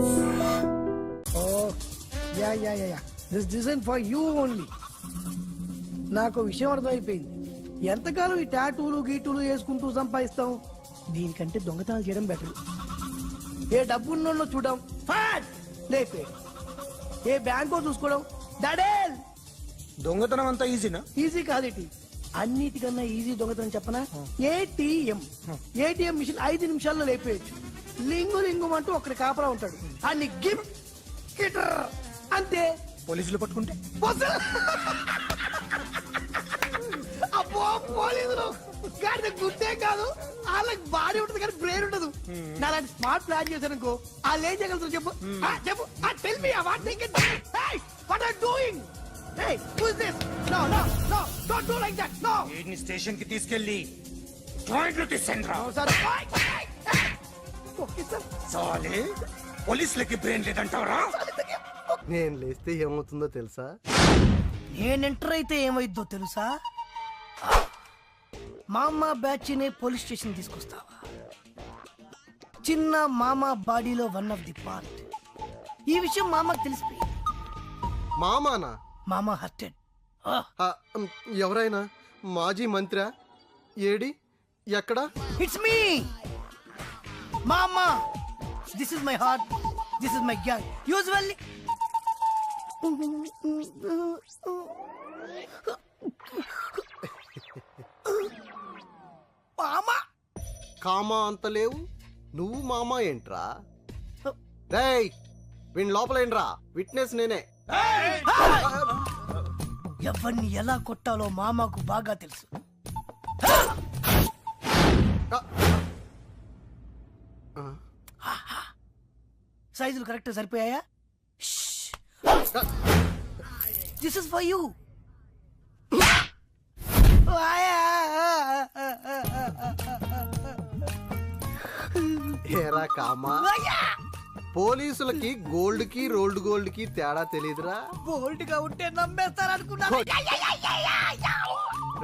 Oh, yeah. This isn't for you only. నాకు విషయం అర్థమైపోయింది. ఎంతకాలం ఈ టాటూలు గీటులు వేసుకుంటూ సంపాదిస్తాం? దీనికంటే దొంగతనాలు చేయడం బెటర్. ఏ డబ్బున్నోళ్ళు చూడడం ఫాట్ లేపే, ఏ బ్యాంకో చూసుకోవడం దడేల్. దొంగతనం అంతా ఈజీనా? ఈజీ కాదేటి, అన్నిటికన్నా ఈజీ దొంగతనం చెప్పనా? ఏటీఎం మిషన్ 5 నిమిషాల్లో లేపేయచ్చు. లింగు అంటూ ఒకటి కాపలా ఉంటాడు, అన్ని గిమ్ గిటర్ అంతే. పోలీసులు పట్టుకుంటే అబ్బో పోలీసులు గాడి గుర్తే కాదు, వాళ్ళకి బాడీ ఉంటుంది కానీ బ్రెయిన్ ఉండదు. నాలాంటి స్మార్ట్ ప్లాన్ చేశానుకో వాళ్ళు ఏం చేయగలుగుతారు చెప్పు? చెప్పు, tell me what think. What are doing? Hey, who is this? No, don't do like that. No. వీడిని స్టేషన్ కి తీసుకెళ్ళి జాయింట్లు తీసేంద్రా. No, sir. Okay, sir. సాలే పోలీసులకి బ్రెయిన్ లేదంటావరా? నేను లేస్తే ఏమవుతుందో తెలుసా? నేను ఎంటర్ అయితే ఏమైద్దో తెలుసా? మామ బ్యాచ్ నే పోలీస్ స్టేషన్ తీసుకొస్తావా? చిన్న మామ బాడీలో 1 of the part. ఈ విషయం మామకు తెలిసిపోయింది. మామానా? మామ హర్టెడ్. ఎవరైనా మాజీ మంత్రా? ఏడి ఎక్కడా? ఇట్స్ మీ మామ. This is my heart, this is my gang. Usually మామ కామా అంత లేవు, నువ్వు మామా ఏంట్రా? రేయ్ వీణ్ లోపలేంట్రా, విట్నెస్ నేనే. ఎవరిని ఎలా కొట్టాలో మామకు బాగా తెలుసు. సైజులు కరెక్ట్ సరిపోయాయా? This is for you. ఏరా కామా, పోలీసులకి గోల్డ్ కి రోల్డ్ గోల్డ్ కి తేడా తెలీదురా? బోల్డ్ గా ఉంటే నమ్మేస్తారనుకున్నా.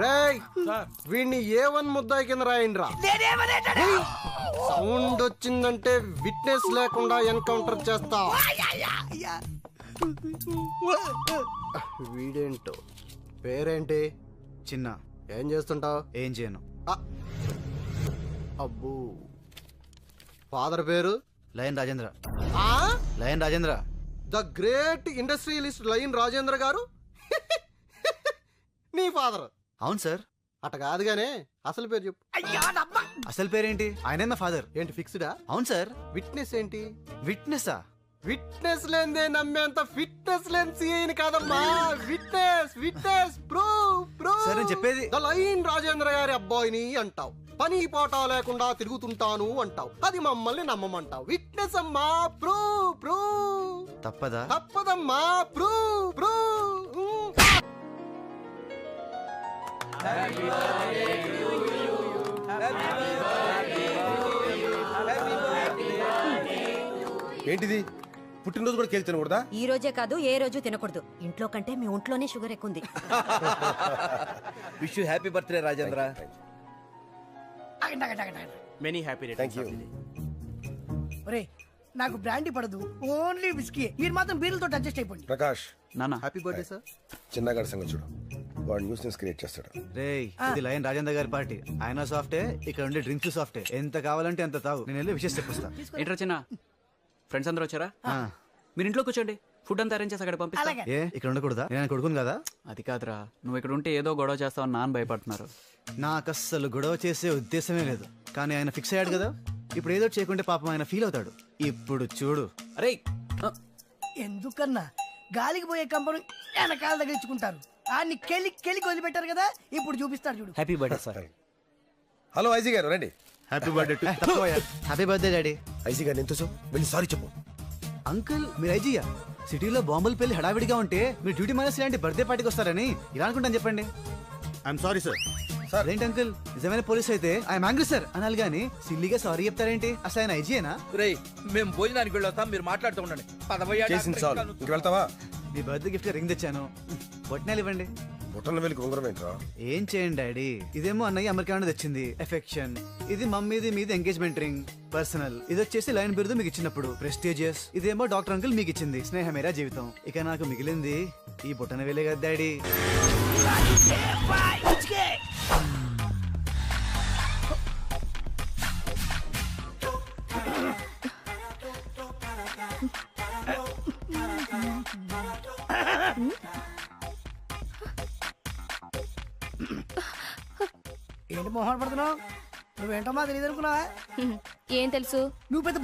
రేయ్ వీడిని A1 ముద్దాయి కింద రాయండిరా. సౌండ్ వచ్చిందంటే విట్నెస్ లేకుండా ఎన్కౌంటర్ చేస్తా. వీడేంటో పేరేంటి? చిన్న. ఏం చేస్తుంటావు? ఏం చేయను. అబ్బో, ఫాదర్ పేరు? లయన్ రాజేంద్ర. ఆ lion Rajendra, the great industrialist lion Rajendra గారు నీ ఫాదర్? అవును సార్. అట కాదుగానే అసలు పేరు చెప్పు. అసలు పేరేంటి? ఆయనే మా ఫాదర్. ఏంటి ఫిక్స్డా? అవును సార్. విట్నెస్ ఏంటి? విట్నెస్సా? విట్నెస్ లేదే నమ్మేంత ఫిట్నెస్ లేని సీన్ కాదమ్మా. Witness proof. సార్ నేను చెప్పేది. ద లయన్ రాజేంద్ర గారి అబ్బాయిని అంటావు, పని పాట లేకుండా తిరుగుతుంటాను అంటావు, అది మమ్మల్ని నమ్మమంటావు. విట్నెస్ అమ్మా, ప్రూఫ్. తప్పదా? తప్పదమ్మా, ప్రూఫ్. ఏంటిది? పుట్టినరోజు కూడా కేక్ తినకూడదా? ఈ రోజే కాదు, ఏ రోజు తినకూడదు. ఇంట్లో కంటే మీ ఒంట్లోనే షుగర్ ఎక్కుంది. Wish you happy birthday Rajendra. Many happy returns of the day. ఒరే నాకు బ్రాండీ పడదు, ఓన్లీ విస్కీ. మీరు మాత్రం బీర్లతో అడ్జస్ట్ అయిపోండి. ప్రకాష్, నాన్న హ్యాపీ బర్త్డే సార్. చిన్నగాడి సంగతి చూడు, వాడు న్యూస్ క్రియేట్ చేస్తాడు. రేయ్, ఇది లయన్ రాజేంద్ర గారి పార్టీ. ఆయన సాఫ్టే, ఇక్కడ ఉండే డ్రింక్స్ సాఫ్టే. ఎంత కావాలంటే అంత తాగు, నేను వెళ్ళి విషయం చెప్పిస్తా. ఏంట్రా చిన్న, ఫ్రెండ్స్ అందరూ వచ్చారా? మీరు ఇంట్లో కూర్చోండి, ఫుడ్ అంతా అరేంజ్ చేసి అక్కడ పంపిస్తా. ఏ ఇక్కడ ఉండకూడదా? నేను కొడుకును కదా. అది కాదురా, నువ్వు ఇక్కడ ఉంటే ఏదో గొడవ చేస్తావని నాన్న భయపడుతున్నారు. నాకు అస్సలు గొడవ చేసే ఉద్దేశమే లేదు, కానీ ఆయన ఫిక్స్ అయ్యాడు కదా, ఇప్పుడు ఏదో చేయకుంటే పాపం ఆయన ఫీల్ అవుతాడు. ఇప్పుడు చూడు. అరే ఎందుకన్నా గాలికి పోయే కంపను వెనకాల తగిలించుకుంటారు. ఆడిని కెలికి వదిలిపెట్టారు కదా, ఇప్పుడు చూపిస్తాడు చూడు. Happy birthday sir. Hello IG గారు, రండి. Happy birthday. Happy birthday daddy. IG గారిని ఎంతో వెళ్ళి సారీ చెప్పు. అంకుల్ మీరు ఐజీయా? సిటీలో బాంబులు పెళ్లి హడావిడిగా ఉంటే మీరు డ్యూటీ మానేసి ఇలాంటి బర్త్డే పార్టీకి వస్తారని ఇలా అనుకుంటాను చెప్పండి. I'm sorry sir. సార్ ఏంటి అంకుల్, నిజమైన పోలీస్ అయితే ఐఎమ్ యాంగ్రీ సార్ అనాలి గానీ సిల్లీగా సారీ చెప్తారేంటి? అసలు ఆయన ఐజీయేనా? రేయ్ మేము భోజనానికి వెళ్ళొస్తాం, మీరు మాట్లాడుతూ ఉండండి. చేసింది చాలు, ఇంక వెళ్తావా? మీ బర్త్డే గిఫ్ట్ రింగ్ తెచ్చాను, బొట్నాలు ఇవ్వండి. బుట్టన వెళ్ళి ఉంగరం ఏంట్రా? ఏం చేయండి డాడీ, ఇదేమో అన్నయ్య అమెరికా నుండి తెచ్చింది ఎఫెక్షన్, ఇది మమ్మీది మీది ఎంగేజ్మెంట్ రింగ్ పర్సనల్, ఇది వచ్చేసి లైన్ బిరుదు మీకు ఇచ్చినప్పుడు ప్రెస్టీజియస్, ఇదేమో డాక్టర్ అంకుల్ మీకు ఇచ్చింది స్నేహమేరా జీవితం. ఇక నాకు మిగిలింది ఈ బుట్టన వేలే కదా డాడీ. ఏంటి మొహం పడుతున్నావు? నువ్వేంటో మా తెలియదు అనుకున్నావా? ఏం తెలుసు? నువ్వు పెద్ద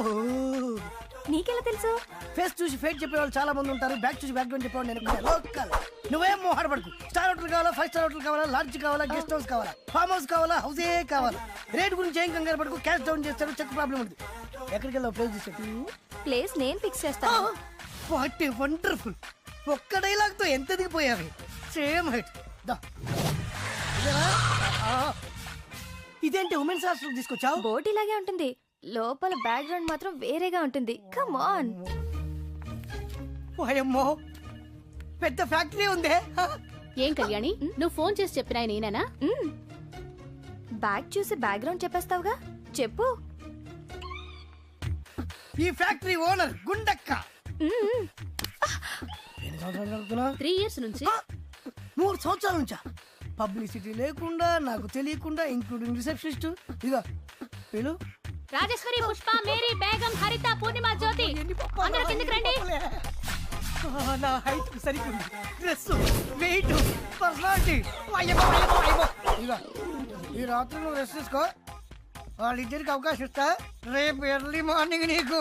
నీకెలా తెలుసు? ఫేస్ చూసి ఫేట్ చెప్పేవాళ్ళు చాలా మంది ఉంటారు, బ్యాక్ చూసి బ్యాక్ గ్రౌండ్ చెప్పేవాళ్ళు నేను లోకల్. నువ్వేం మొహం పడుకు. స్టార్ హోటల్ కావాలా, 5 స్టార్ హోటల్ కావాలా, లాడ్జ్ కావాలా, గెస్ట్ హౌస్ కావాలా, ఫామ్ హౌస్ కావాలా, హౌసే కావాలా, రేట్ గురించి ఏం కంగారు పడుకు. క్యాష్ డౌన్ చేస్తాడు, చెక్ ప్రాబ్లం ఉంటుంది. ఎక్కడికి వెళ్ళావు? ప్లేస్ తీసుకెళ్ళి. ప్లేస్ నేను ఫిక్స్ చేస్తాను. What a wonderful. ఒక్క డైలాగ్ తో ఎంత దిగిపోయావి. Same height. ఇదేంటి ఉమెన్స్ హాస్టల్ తీసుకొచ్చావు? బోట్ ఇలాగే ఉంటుంది, లోపల బ్యాక్గ్రౌండ్ మాత్రం వేరేగా ఉంటుంది. Come on. ఓయమ్మో, పెద్ద ఫ్యాక్టరీ ఉందే. ఏం కళ్యాణి, నువ్వు ఫోన్ చేసి చెప్పినా నేనేనా? బ్యాక్ చూసి బ్యాక్గ్రౌండ్ చెప్పేస్తావుగా, చెప్పు. ఈ ఫ్యాక్టరీ ఓనర్ గుండక్క. 3 years నుంచి. 3 సంవత్సరాల నుంచా? పబ్లిసిటీ లేకుండా, నాకు తెలియకుండా, ఇంక్లూడింగ్ రిసెప్షనిస్ట్. ఇదిగో వీళ్ళు రాజేశ్వరి, పుష్ప, మేరీ, బేగం, హరిత, పూర్ణిమ, జ్యోతి, అందరూ కిందకి రండి. నా హైట్ సరిగ్గా డ్రెస్, వెయిట్, పర్సనాలిటీ. ఇదిగో ఈ రాత్రి నువ్వు రెస్ట్ తీసుకో, వాళ్ళిద్దరికి అవకాశం ఇస్తా. రేపు ఎర్లీ మార్నింగ్ నీకు.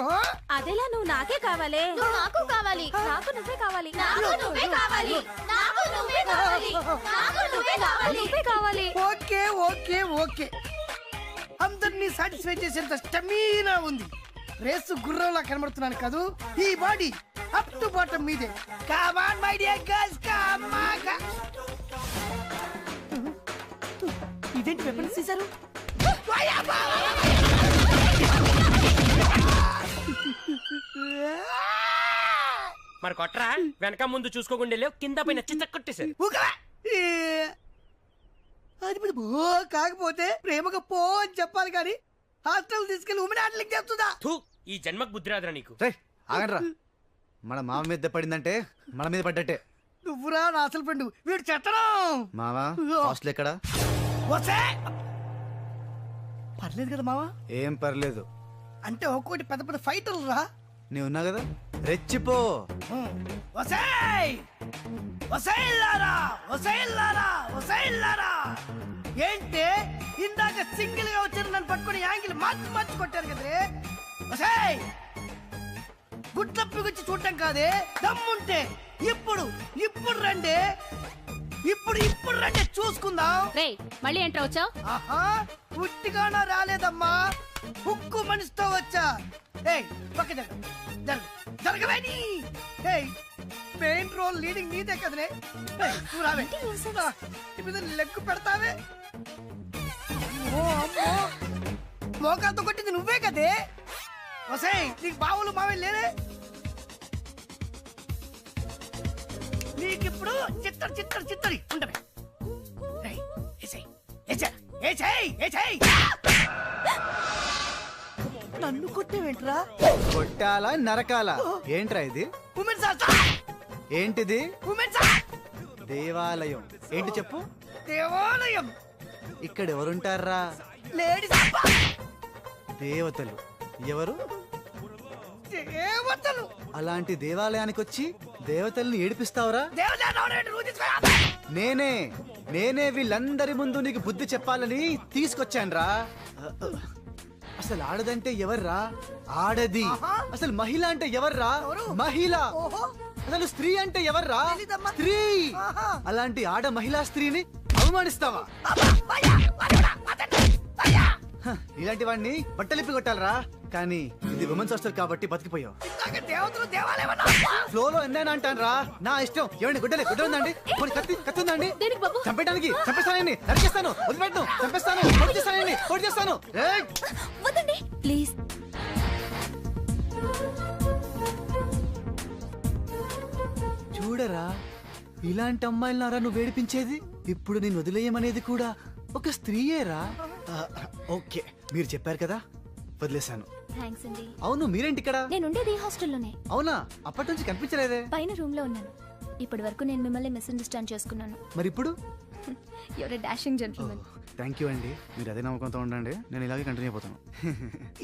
అదేలా నువ్వు నాకే కావాలి. నాకు కావాలి. నాకు నువ్వే కావాలి. నాకు నువ్వే కావాలి. నాకు నువ్వే కావాలి. నాకు నువ్వే కావాలి. నువ్వే కావాలి. ఓకే ఓకే ఓకే, అందరినీ సాటిస్ఫై చేసేంత స్టమీనా ఉంది. రేసు గుర్రంలా కనబడుతున్నాను కాదు, ఈ బాడీ అప్ టు బాటం మీదే. Come on my dear girls, come on. ఇదేంటి వెపన్స్ తీశారు? మరి కొట్రా, వెనక ముందు చూసుకోకుండా లేవు, కింద పైన చిత్త కొట్టేశారు. అది పో, కాకపోతే ప్రేమగా పో అని చెప్పాలి కానీ హాస్టల్ తీసుకెళ్లి ఉమెన్ హ్యాండ్లింగ్ చేస్తుందా? ఈ జన్మకు బుద్ధి రాదురా నీకు. ఆగండ్రా, మన మామ మీద పడిందంటే మన మీద పడ్డట్టే. నువ్వురా నా అసలు ఫ్రెండ్, వీడు చెత్తనం. మావా హాస్టల్ ఎక్కడా? పర్లేదు కదా మావా? ఏం పర్లేదు అంటే ఒక్కోటి పెద్ద పెద్ద ఫైటర్లు రా. నీ ఉన్నా కదా, రెచ్చిపో. ఏంటి ఇందాక సింగిల్ గా వచ్చారు, నన్ను పట్టుకుని యాంగిల్ మార్చి కొట్టారు కదే. గుట్లప్పి గుచ్చి చూడటం కాదే, దమ్ముంటే ఇప్పుడు రండి, ఇప్పుడు రండి, చూసుకుందాం. రేయ్, మళ్ళీ ఏంట్రా వచ్చావు? ఆహా, ఉట్టిగానా రాలేదమ్మా, ఉక్కు మనిషితో వచ్చా. ఏయ్ పక్క జరగవేని. ఏయ్ పెయింట్ రోల్ లీడింగ్ నీదే కదనే. నువ్వు రావే, లెగ్ పెడతావే. మోకాలతో కొట్టింది నువ్వే కదే. వసేయ్, నీకు బావులు మావే లేదే. నీకిప్పుడు చిత్తడి ఉండవే. నన్ను కొట్టేవేంట్రా? కొట్టాలా నరకాలా? ఏంట్రా ఇది? ఉమెన్స్ ఏంటిది? ఉమెన్స్ దేవాలయం. ఏంటి చెప్పు? దేవాలయం. ఇక్కడ ఎవరుంటారా? లేడీస్. దేవతలు. ఎవరు? దేవతలు. అలాంటి దేవాలయానికి వచ్చి దేవతల్ని ఏడిపిస్తావురా? నేనే వీళ్ళందరి ముందు నీకు బుద్ధి చెప్పాలని తీసుకొచ్చాన్రా. అసలు ఆడదంటే ఎవర్రా? ఆడది. అసలు మహిళ అంటే ఎవర్రా? మహిళ. అసలు స్త్రీ అంటే ఎవర్రా? స్త్రీ. అలాంటి ఆడ మహిళా స్త్రీని అవమానిస్తావా? ఇలాంటి వాడిని బట్టలిప్పి కొట్టాలరా. కానీ ఇది ఉమెన్స్ హాస్టల్ కాబట్టి బతికిపోయావు. ఫ్లోలో ఎన్నైనా అంటాను రా, నా ఇష్టం. ఏమండి గుడ్డ ఉందండి? కత్తి ఉందండి? చంపేయడానికి చంపేస్తానండి, నరికేస్తాను, వదిలిపెట్టను, చంపేస్తాను, పొడి చేస్తాను. ప్లీజ్. చూడరా, ఇలాంటి అమ్మాయిలనారా నువ్వు వేడిపించేది? ఇప్పుడు నేను వదిలేయమనేది కూడా ఒక స్త్రీయేరా? ఓకే, మీరు చెప్పారు కదా, వదిలేశాను. థ్యాంక్స్ అండి. అవును, మీరేంటి ఇక్కడ? నేను ఉండేది హాస్టల్లోనే. అవునా? అప్పటి నుంచి కనిపించలేదే. పైన రూమ్ లో ఉన్నాను. ఇప్పటి వరకు నేను మిమ్మల్ని మిస్అండర్స్టాండ్ చేసుకున్నాను. మరి ఇప్పుడు? Your a dashing gentlemen. Thank you అండి, మీరు అదే నమ్మకంతో ఉండండి, నేను ఇలాగే కంటిన్యూ అయిపోతాను.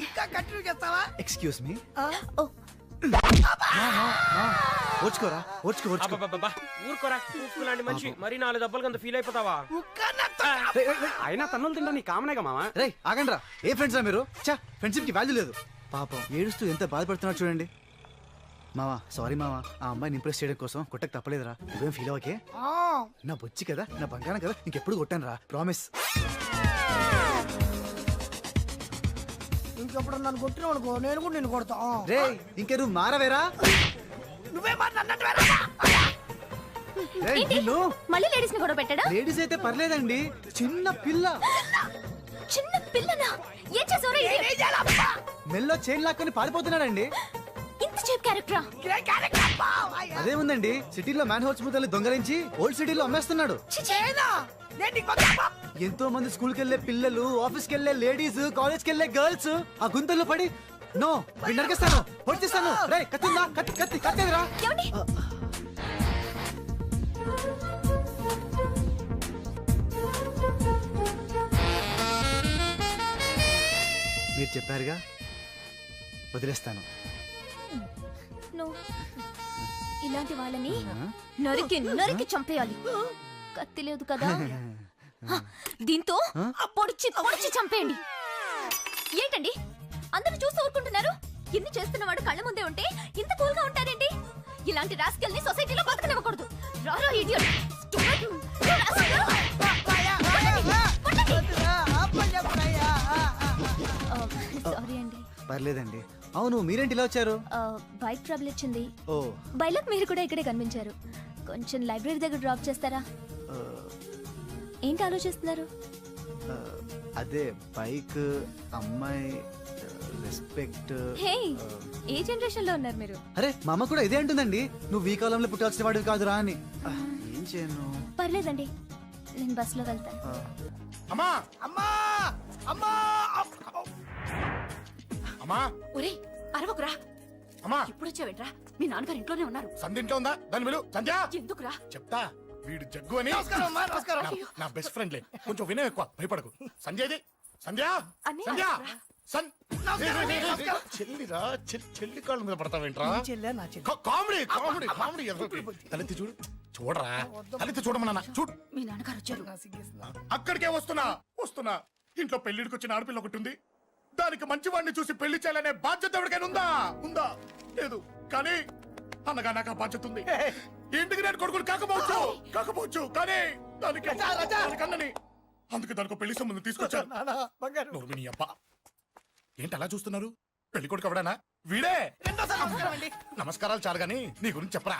ఇంకా కంటిన్యూ చేస్తావా? Excuse me. ఓ ఓర్చుకోరా, ఓర్చుకో. అబ్బబ్బబ్బబ్బా, ఊరుకోరా ఉప్పు లాంటి మనిషి మరి 4 దెబ్బలు కింద ఫీల్ అయిపోతావా? అయినా తన్నులు తింటా నీ కామనేగా మామ. రే ఆగండ్రా, ఏ ఫ్రెండ్స్ రా మీరు? చా, ఫ్రెండ్షిప్ కి వాల్యూ లేదు. పాపం ఏడుస్తూ ఎంత బాధపడుతున్నాడు చూడండి. మావా సారీ మావా, ఆ అమ్మాయిని ఇంప్రెస్ చేయడం కోసం కొట్టకు తప్పలేదురా. నువ్వేం ఫీల్ అవ్వకే, నా బొచ్చి కదా, నా బంగారం కదా, ఇంకెప్పుడు కొట్టాను రా, ప్రామిస్. ఇంకెప్పుడు నన్ను కొట్టినావు అనుకో, నేను కూడా నిన్ను కొడతా. రే ఇంకే నువ్వు మారవేరా? నువ్వే మళ్ళీ లేడీస్ ని గొడవ పెట్టాడా? లేడీస్ అయితే పర్లేదండి, చిన్న పిల్ల. చిన్న పిల్లనా? ఏం చేసావురా? మెల్లో చైన్ లాక్కొని పారిపోతున్నాడండి. ఇంత చీప్ క్యారెక్టరా? అదేముందండి, సిటీలో మ్యాన్ హోల్స్ ముద్దలు దొంగలించి ఓల్డ్ సిటీలో అమ్మేస్తున్నాడు. ఎంతో మంది స్కూల్ కి వెళ్లే పిల్లలు, ఆఫీస్ కి వెళ్లే లేడీస్, కాలేజ్ కి వెళ్లే గర్ల్స్ ఆ గుంతల్లో పడి నో నరికేస్తాను, పొడిచేస్తాను. రే కత్తిందా? కత్తి కత్తి కత్తేదిరా? మీరు చెప్పారుగా, వదిలేస్తాను. ఇలాంటి వాళ్ళని నరికి నరికి చంపేయాలి. కత్తి లేదు కదా, దీంతో పొడిచి పొడిచి చంపేయండి. ఏంటండి అందరూ చూస్తూ ఊరుకుంటున్నారు? ఇన్ని చేస్తున్నవాడు కళ్ళ ముందే ఉంటే ఇంత కూల్ గా ఉంటారేంటి? ఇలాంటి రాస్కెల్ ని సొసైటీలో బతకనివ్వకూడదు. రారో ఇడియట్. సారీ అండి. పర్లేదండి. అవును, మీరేంటి ఇలా వచ్చారు? బైక్ ట్రబుల్ వచ్చింది. ఓ, బైక్ మీరు కూడా ఇక్కడే కనిపించారు. కొంచెం లైబ్రరీ దగ్గర డ్రాప్ చేస్తారా? ఏంటి ఆలోచిస్తున్నారు? అదే బైక్, అమ్మాయి, రెస్పెక్ట్. హే, ఏ జనరేషన్ లో ఉన్నారు మీరు? అరే మా అమ్మ కూడా ఇదే అంటుందండి, నువ్వు ఈ కాలంలో పుట్టాల్సిన వాడివి కాదురా అని. ఏం చేయను? పర్లేదండి, నేను బస్ లో వెళ్తాను. అమ్మా అమ్మా అమ్మా అమ్మా ఒరే అరవకురా. అమ్మా ఇప్పుడు వచ్చావేంట్రా? మీ నాన్నగారు ఇంట్లోనే ఉన్నారు. సంధ్య ఇంట్లో ఉందా? దాని విలు. సంధ్య ఎందుకురా? చెప్తా, వీడు జగ్గు అని నమస్కారం అమ్మా, నమస్కారం. నా బెస్ట్ ఫ్రెండ్లే, కొంచెం వినయం ఎక్కువ, భయపడకు. సంధ్యది సంధ్య అన్నయ్య. సంధ్య చెల్లిరా, చెల్లి కాళ్ళ మీద పడతావేంట్రా? చెల్లె నా చెల్లి. Comedy comedy comedy. తలెత్తి చూడు, చూడరా, తలెత్తి చూడమన్నా. చూడు, మీ నాన్నగారు వచ్చారు. అక్కడికే వస్తున్నా వస్తున్నా. ఇంట్లో పెళ్లిడికి వచ్చిన ఆడపిల్ల ఒకటి ఉంది. దానికి మంచి వాడిని చూసి పెళ్లి చేయాలనే బాధ్యత ఎవరికైనా ఉందా? ఉందా? లేదు. కానీ అన్నగా నాకు ఆ బాధ్యత ఉంది. ఇంటికి నేను కొడుకుని కాకపోవచ్చు కానీ దానికి అన్నని, అందుకే దానికి పెళ్లి సంబంధం తీసుకొచ్చాను. నోర్మిని అబ్బా, ఏంటి అలా చూస్తున్నారు? పెళ్లి కొడుకు ఎవడానా? వీడే. నమస్కారాలు చాలు గాని నీ గురించి చెప్పరా.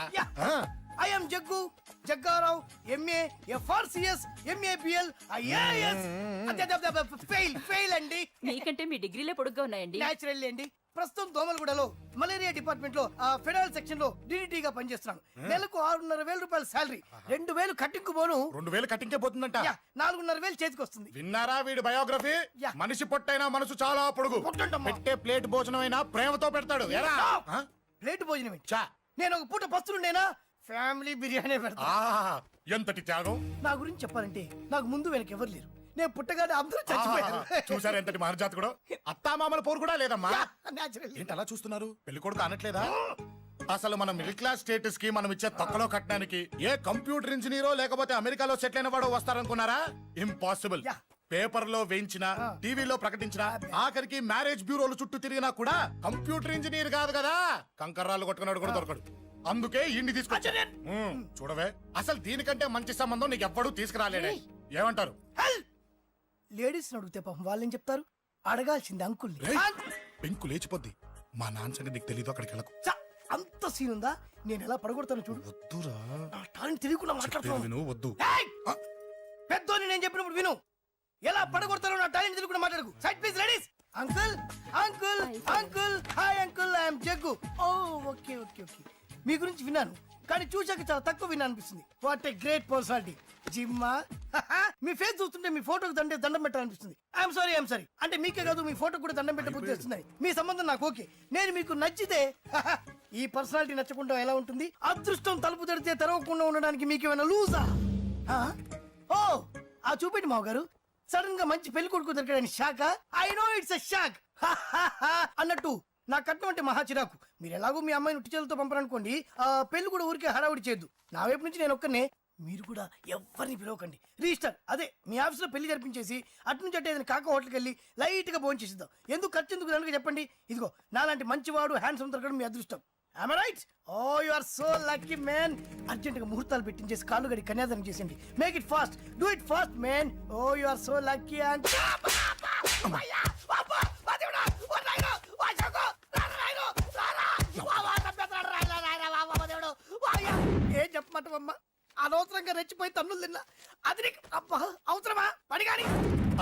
I am Jaggu, Jaggarao, MA, FRCS, MABL, IAS. Fail అండి. మీకంటే మీ డిగ్రీలే పొడుగ్గా ఉన్నాయండి. న్యాచురల్ అండి. ప్రస్తుతం దోమలగూడలో మలేరియా డిపార్ట్మెంట్ లో ఫెడరల్ సెక్షన్ లో DDT గా పనిచేస్తున్నాను. నెలకు 6,500 రూపాయల శాలరీ, 2,000 కట్టింగ్ పోను. 2,000 కట్టింకే పోతుందంట. 4,500 చేతికి వస్తుంది. విన్నారా వీడి బయోగ్రఫీ? మనిషి పొట్టైనా మనసు చాలా పొడుగు. పెట్టే ప్లేట్ భోజనం అయినా ప్రేమతో పెడతాడు. ప్లేట్ భోజనం ఏంటి? నేను ఒక పూట పస్తులుండేనా? ఫ్యామిలీ బిర్యానీ పెడతా. ఎంతటి త్యాగం! నా గురించి చెప్పాలంటే నాకు ముందు వెనక ఎవరు లేరు. నేను పుట్టగానే అందరూ చచ్చిపోయారు. చూసారు ఎంతటి మహర్జాత్ కూడా. అత్తామామల పోరు కూడా లేదమ్మా. న్యాచురల్. ఏంటి అలా చూస్తున్నారు? పెళ్లి కొడుకు అనట్లేదా? అసలు మన మిడిల్ క్లాస్ స్టేటస్ కి మనం ఇచ్చే తొక్కలో కట్టడానికి ఏ కంప్యూటర్ ఇంజనీరో లేకపోతే అమెరికాలో సెటిల్ అయిన వాడు వస్తారనుకున్నారా? ఇంపాసిబుల్. పేపర్ లో వేయించిన, టీవీలో ప్రకటించిన, ఆఖరికి మ్యారేజ్ బ్యూరోలు చుట్టూ తిరిగినా కూడా కంప్యూటర్ ఇంజనీర్ కాదు కదా, కంకర్రాలు కొట్టుకున్నాడు కూడా దొరకడు. అందుకే ఇండి తీసుకొచ్చా. చూడవే, అసలు దీనికంటే మంచి సంబంధం నీకు ఎవ్వడూ తీసుకురాలేడే. ఏమంటారు? లేడీస్ అడిగితే పాపం వాళ్ళేం చెప్తారు? అడగాల్సింది అంకుల్. పెంకు లేచిపోద్ది. మా నాన్న సంగతి నీకు తెలీదు, అక్కడికి వెళ్ళకు. అంత సీన్ ఉందా? నేను ఎలా పడగొడతాను చూడు. వద్దురా, నా టాలెంట్ తెలియకుండా మాట్లాడుతున్నాను. విను, వద్దు. పెద్దోని నేను చెప్పినప్పుడు విను. ఎలా పడగొడతారో నా టాలెంట్ తెలియకుండా మాట్లాడకు. Side please ladies. Uncle uncle uncle, hi uncle, I'm Jaggu. Oh okay okay okay. మీ గురించి విన్నాను కానీ చూశాక చాలా తక్కువ విన్నా అనిపిస్తుంది. వాట్ ఏ గ్రేట్ పర్సనాలిటీ జిమ్మా. మీ ఫేస్ చూస్తుంటే మీ ఫోటోకి దండం పెట్టాలనిపిస్తుంది. ఐఎమ్ సారీ అంటే మీకే కాదు మీ ఫోటో కూడా దండం పెట్టే బుద్ధి వస్తుంది. మీ సంబంధం నాకు ఓకే, నేను మీకు నచ్చితే ఈ పర్సనాలిటీ నచ్చకుండా ఎలా ఉంటుంది? అదృష్టం తలుపు తెరితే తెరవకుండా ఉండడానికి మీకు ఏమైనా లూజా? ఓ ఆ చూపెట్టి మావ గారు, సడన్ గా మంచి పెళ్లి కొడుకు దొరికాడని shock. I know it's a shock అన్నట్టు నా కట్నం అంటే మహా చిరాకు. మీరు ఎలాగో మీ అమ్మాయిని ఉట్టి చేతులతో పంపరనుకోండి, పెళ్లి కూడా ఊరికే హడావుడి చేయొద్దు. నా వైపు నుంచి నేను ఒక్కనే, మీరు కూడా ఎవరిని పిలవకండి. రిజిస్టర్ అదే మీ ఆఫీస్లో పెళ్లి జరిపించేసి అటు నుంచి అంటే ఏదైనా కాక హోటల్కి వెళ్ళి లైట్ గా భోజనం చేసిద్దాం. ఎందుకు ఖర్చు ఎందుకు కనుక చెప్పండి. ఇదిగో నాలాంటి మంచివాడు హ్యాండ్సమ్ దొరకడం మీ అదృష్టం. Am I right? Oh, you are so lucky, man. Urgent గా ముహూర్తాలు పెట్టించేసి కాళ్ళు గడి కన్యాదానం చేసేయండి. Make it fast, do it fast, man. Oh, you are so lucky and ఏం చెప్పమంటావమ్మా? అనవసరంగా రెచ్చిపోయి తన్నులు తిన్నా. అది నీకు అబ్బా అవసరమా? పడిగాని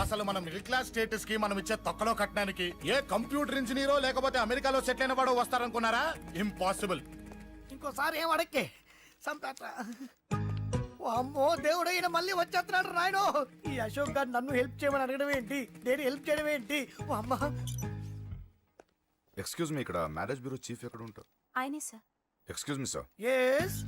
అసలు మన మిడిల్ క్లాస్ స్టేటస్ కి మనం ఇచ్చే తొక్కలో కట్టడానికి ఏ కంప్యూటర్ ఇంజనీరో లేకపోతే అమెరికాలో సెటిల్ అయిన వాడు వస్తారనుకున్నారా? ఇంపాసిబుల్. ఇంకోసారి ఏం అడక్కే సంపేట. అమ్మో దేవుడు, ఈయన మళ్ళీ వచ్చేస్తున్నాడు రాయడు. ఈ అశోక్ గారు నన్ను హెల్ప్ చేయమని అడగడం ఏంటి, నేను హెల్ప్ చేయడం ఏంటి? అమ్మా ఎక్స్క్యూజ్ మీ, ఇక్కడ మ్యారేజ్ బ్యూరో చీఫ్ ఎక్కడ ఉంటారు? ఆయనే sir. Excuse me sir. Yes.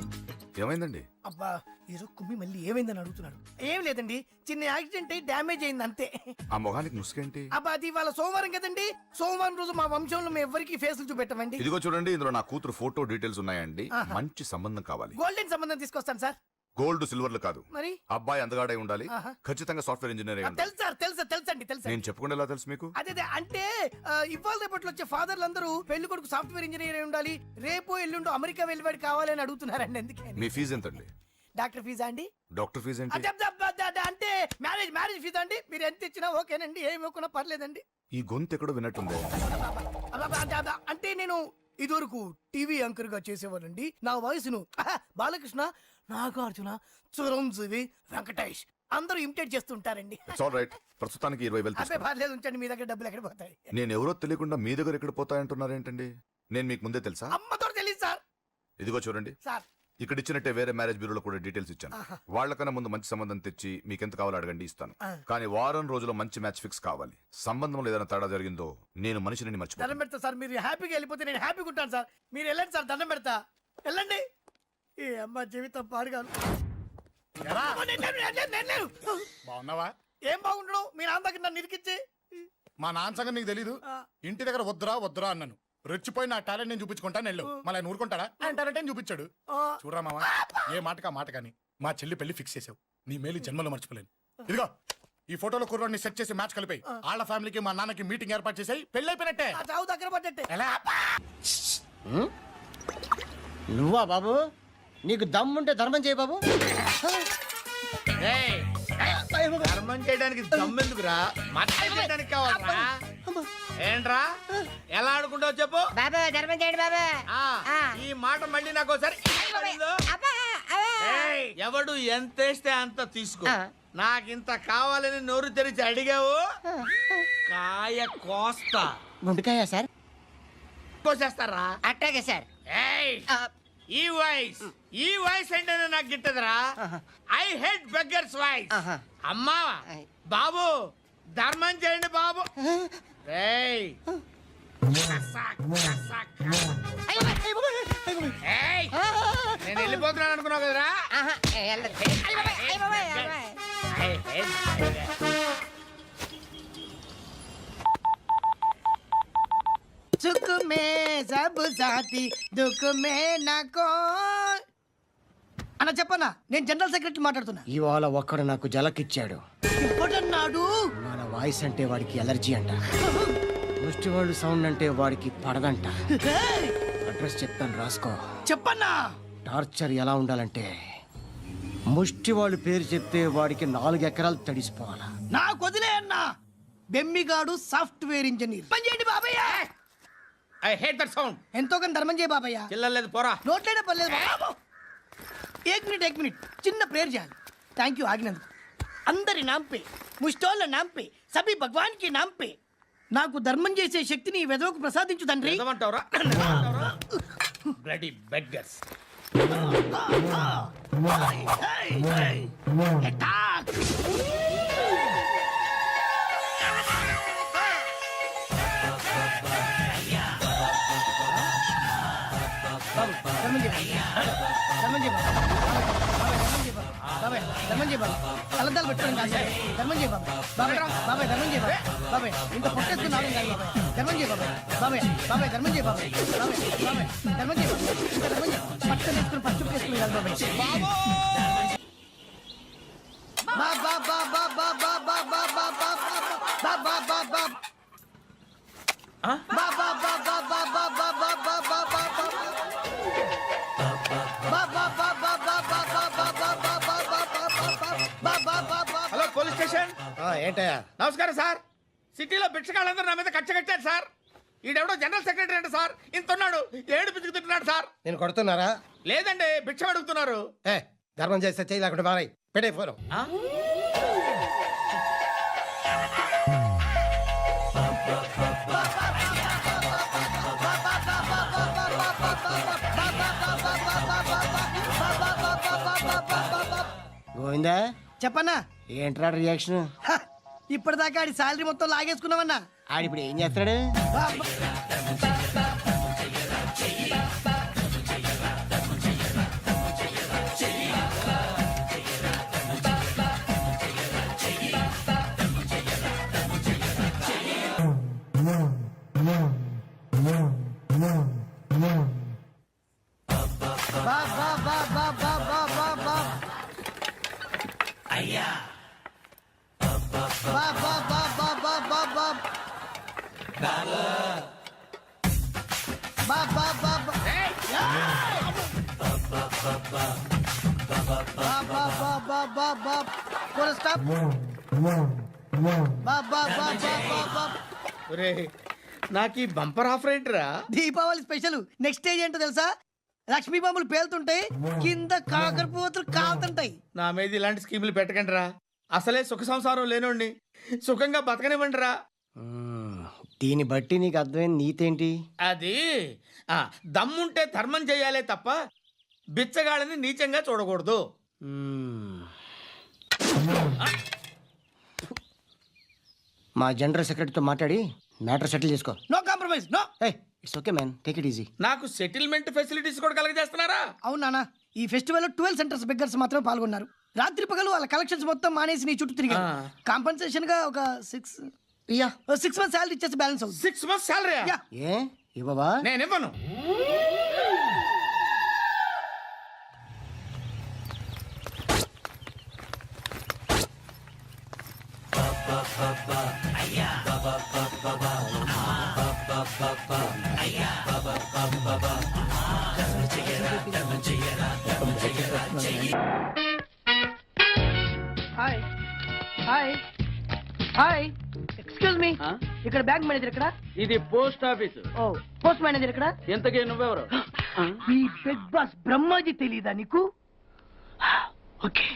ఏమైందండి? అబ్బా ఈరో కుమ్మి మళ్ళీ ఏమైందని అడుగుతున్నాడు. ఏం లేదండి, చిన్న యాక్సిడెంట్ అయి డ్యామేజ్ అయింది అంతే. ఆ మొగానికి ముసుకేంటి? అబ్బా అది ఇవాళ సోమవారం కదండి, సోమవారం రోజు మా వంశంలో మేము ఎవరికి ఫేసులు చూపెట్టమండి. ఇదిగో చూడండి, ఇందులో నా కూతురు ఫోటో డీటెయిల్స్ ఉన్నాయండి. మంచి సంబంధం కావాలి. గోల్డెన్ సంబంధం తీసుకొస్తాను సార్. గోల్డ్ సిల్వర్లు కాదు, మరి అబ్బాయి అందగాడై ఉండాలి. ఖచ్చితంగా సాఫ్ట్వేర్ ఇంజనీర్ అయి ఉండాలి. తెలుసు సార్, తెలుసండి. నేను చెప్పకుండా ఎలా తెలుసు మీకు? అదే అంటే ఇవాళ రేపట్లో వచ్చే ఫాదర్లు అందరూ పెళ్లి కొడుకు సాఫ్ట్వేర్ ఇంజనీర్ అయి ఉండాలి, రేపు ఎల్లుండో అమెరికా వెళ్ళివాడు కావాలని అడుగుతున్నారండి. ఎందుకే? మీ ఫీజు ఎంతండి? డాక్టర్ ఫీజా అండి? డాక్టర్ ఫీజు ఏంటి? అంటే మ్యారేజ్ ఫీజా అండి? మీరు ఎంత ఇచ్చినా ఓకేనండి, ఏమి ఇవ్వకున్నా పర్లేదండి. ఈ గొంతు ఎక్కడో విన్నట్టుంది. అంటే నేను ఇదివరకు టీవీ యాంకర్ గా చేసేవాడండి. నా వయసును బాలకృష్ణ, నాగార్జున, చిరంజీవి, వెంకటేష్ అందరూ ఇమిటేట్ చేస్తుంటారండి. ప్రస్తుతానికి 20,000 అదే పర్లేదు, ఉంచండి. మీ దగ్గర డబ్బులు ఎక్కడ పోతాయి? నేను ఎవరో తెలియకుండా మీ దగ్గర ఎక్కడ పోతాయంటున్నారేంటండి? నేను మీకు ముందే తెలుసా? అమ్మతో తెలియదు సార్. ఇదిగో చూడండి సార్, ఇక్కడ ఇచ్చినట్టే వేరే మ్యారేజ్ బ్యూరోలో కూడా డీటెయిల్స్ ఇచ్చాను. వాళ్ళకన్నా ముందు మంచి సంబంధం తెచ్చి మీకు ఎంత కావాలో అడగండి, ఇస్తాను. కానీ వారం రోజుల్లో మంచి మ్యాచ్ ఫిక్స్ కావాలి. సంబంధంలో ఏదైనా తేడా జరిగిందో నేను మనిషిని మర్చిపోతాను. దండం పెడతా సార్, మీరు హ్యాపీగా వెళ్ళిపోతే నేను హ్యాపీగా ఉంటాను సార్. మీరు వెళ్ళండి సార్, దండం పెడతా, వెళ్ళండి. ఈ అమ్మ జీవితం పాడుగాను. బాగున్నావా? ఏం బాగుండడం, మీ నాన్న దగ్గర నన్ను ఇరికిచ్చి. మా నాన్న సంగతి నీకు తెలీదు. ఇంటి దగ్గర వద్దురా అన్నాను. రెచ్చిపోయి నా టాలెంట్ నేను చూపించుకుంటాను వెళ్ళు. మళ్ళీ ఆయన ఊరుకుంటాడా? ఆయన టాలెంట్ అని చూపించాడు. చూడరా మావా, ఏ మాటకా మాట కానీ మా చెల్లి పెళ్లి ఫిక్స్ చేసావు. నీ మేలు జన్మలో మర్చిపోలేను. ఇదిగో ఈ ఫోటోలో కుర్రాన్ని సెట్ చేసి మ్యాచ్ కలిపాయి. వాళ్ళ ఫ్యామిలీకి మా నాన్నకి మీటింగ్ ఏర్పాటు చేసాయి. పెళ్లి అయిపోయినట్టే. చావు దగ్గర పడ్డట్టే. ఎలా? నువ్వా బాబు? నీకు దమ్ముంటే ధర్మం చేయి బాబు. ధర్మం చేయడానికి దమ్మెందుకురా? మాట్లాడడానికి కావాలరా? ఏంట్రా ఎలా ఆడుకుంటావు చెప్పు బాబా, ధర్మం చేయండి బాబా. ఈ మాట మళ్ళీ నాకు ఒకసారి ఎవడు ఎంత వేస్తే అంత తీసుకో. నాకింత కావాలని నోరు తెరిచి అడిగావు, కాయ కోస్తా. గుండెకాయ సార్? కోసేస్తారా? అట్టాగే సార్. ఈ వాయిస్ అంటేనే నాకు గిట్టదురా. I hate beggars voice. అమ్మా బాబు, ధర్మం చేయండి బాబు. నేను వెళ్ళిపోతున్నాను అనుకున్నావు కదరా? సుఖ మే సబ్ సాథీ దుఃఖ మే నాకో. అన్న చెప్పన్నా, నేను జనరల్ సెక్రటరీ మాట్లాడుతున్నా. ఇవాళ ఒక్కడు నాకు జలకిచ్చాడు. ఇవ్వడన్నాడు. మన వాయిస్ అంటే వాడికి ఎలర్జీ అంట. ముష్టి వాళ్ళు సౌండ్ అంటే వాడికి పడదంట. అడ్రస్ చెప్తాను, రాసుకో. చెప్పన్నా. టార్చర్ ఎలా ఉండాలంటే ముష్టి వాళ్ళు పేరు చెప్తే వాడికి 4 ఎకరాలు తడిసిపోవాలా. నాకు వదిలే అన్నా. బెమ్మిగాడు సాఫ్ట్వేర్ ఇంజనీర్. పని చేయండి బాబయ్య. I hate that sound. ఎంతో కొంత ధర్మం చేయ బాబయ్య. చిల్లలేదు పోరా. నోట్లేనే పర్లేదు బాబు. ఏక్ మినిట్ చిన్న ప్రేయర్ చేయాలి. థ్యాంక్ యూ ఆగినందుకు. అందరి నాంపే, ముష్టోళ్ళ నాంపే, సభీ భగవాన్ కి నాంపే నాకు ధర్మం చేసే శక్తిని ఈ వెదవకు ప్రసాదించు తండ్రి. Bloody beggars. కలద్దాలు పెట్టుకోండి కాదు ధర్మం చేయ బాబాయ్. బాబాయ్ బాబాయ్ ధర్మం చేయ బాబాయ్. బాబాయ్ ఇంత పొట్టేసుకున్నాను కాదు బాబాయ్. ధర్మం చేయ బాబాయ్. బాబాయ్ బాబాయ్ ధర్మం చేయ బాబాయ్. బాబాయ్ బాబాయ్ ధర్మం చేయ బాబాయ్. ఇంకా ధర్మం చేయ పట్టణ వేసుకుని పచ్చి వేసుకుని కాదు బాబాయ్. బాబా బాబా బాబా బాబా బాబా బాబా బాబా హలో పోలీస్ స్టేషన్. ఏంటయ్యా? నమస్కారం సార్. సిటీలో భిక్షకాళ్ళందరూ నా మీద కచ్చ కట్టారు సార్. ఈడెవడో జనరల్ సెక్రటరీ అంట సార్. ఇంత ఉన్నాడు, ఏడు పిచ్చుకుతున్నాడు సార్. నేను కొడుతున్నారా? లేదండి, భిక్ష అడుగుతున్నారు. ధర్మం చేస్తే చేయి లేకుండా మారాయి. పెట్టే ఫోన్. గోవిందా, చెప్పన్నా. ఏంట్రా రియాక్షన్? ఇప్పటిదాకా ఆడి శాలరీ మొత్తం లాగేసుకున్నావన్నా. ఆడిప్పుడు ఏం చేస్తాడు? నాకు ఈ బంపర్ ఆఫర్ ఏంట్రా? దీపావళి స్పెషల్. నెక్స్ట్ స్టేజ్ ఏంటో తెలుసా? లక్ష్మీ బాంబులు పేలుతుంటాయి, కింద కాకరపోతులు కాలుతుంటాయి. నా మీద ఇలాంటి స్కీములు పెట్టకండి రా. అసలే సుఖ సంసారం లేనోడిని సుఖంగా బతకనివ్వండి రా. దీన్ని బట్టి నీకు అర్థమైన నీతేంటి? అది దమ్ముంటే ధర్మం చెయ్యాలే తప్ప బిచ్చగాళ్ళని నీచంగా చూడకూడదు. మా జనరల్ సెక్రటరీతో మాట్లాడి మ్యాటర్ సెటిల్ చేసుకో. No compromise. No. It's okay man, take it easy. నాకు సెటిల్మెంట్ ఫెసిలిటీస్ కూడా కలగజేస్తున్నారా? అవును నాన్న, ఈ ఫెస్టివల్ 12 సెంటర్స్ బెగ్గర్స్ మాత్రమే పాల్గొన్నారు. రాత్రి పగలు వాళ్ళ కలెక్షన్స్ మొత్తం మానేసి నీ చుట్టూ తిరిగారు. కాంపన్సేషన్ గా ఒక 6 మంత్స్ శాలరీ ఇచ్చేసి బ్యాలెన్స్ అవుతుంది. 6 months శాలరీ? ఏ ఇవ్వవా? నేను ఇవ్వను. Hi hi hi, excuse me, ఇక్కడ బ్యాంక్ మేనేజర్ ఇక్కడ? ఇది పోస్ట్ ఆఫీస్. ఓ, పోస్ట్ మేనేజర్ ఇక్కడ? ఎంతకే నువ్వెవరు? ఈ బిగ్ బాస్ బ్రహ్మాజీ తెలీదా నీకు? ఓకే,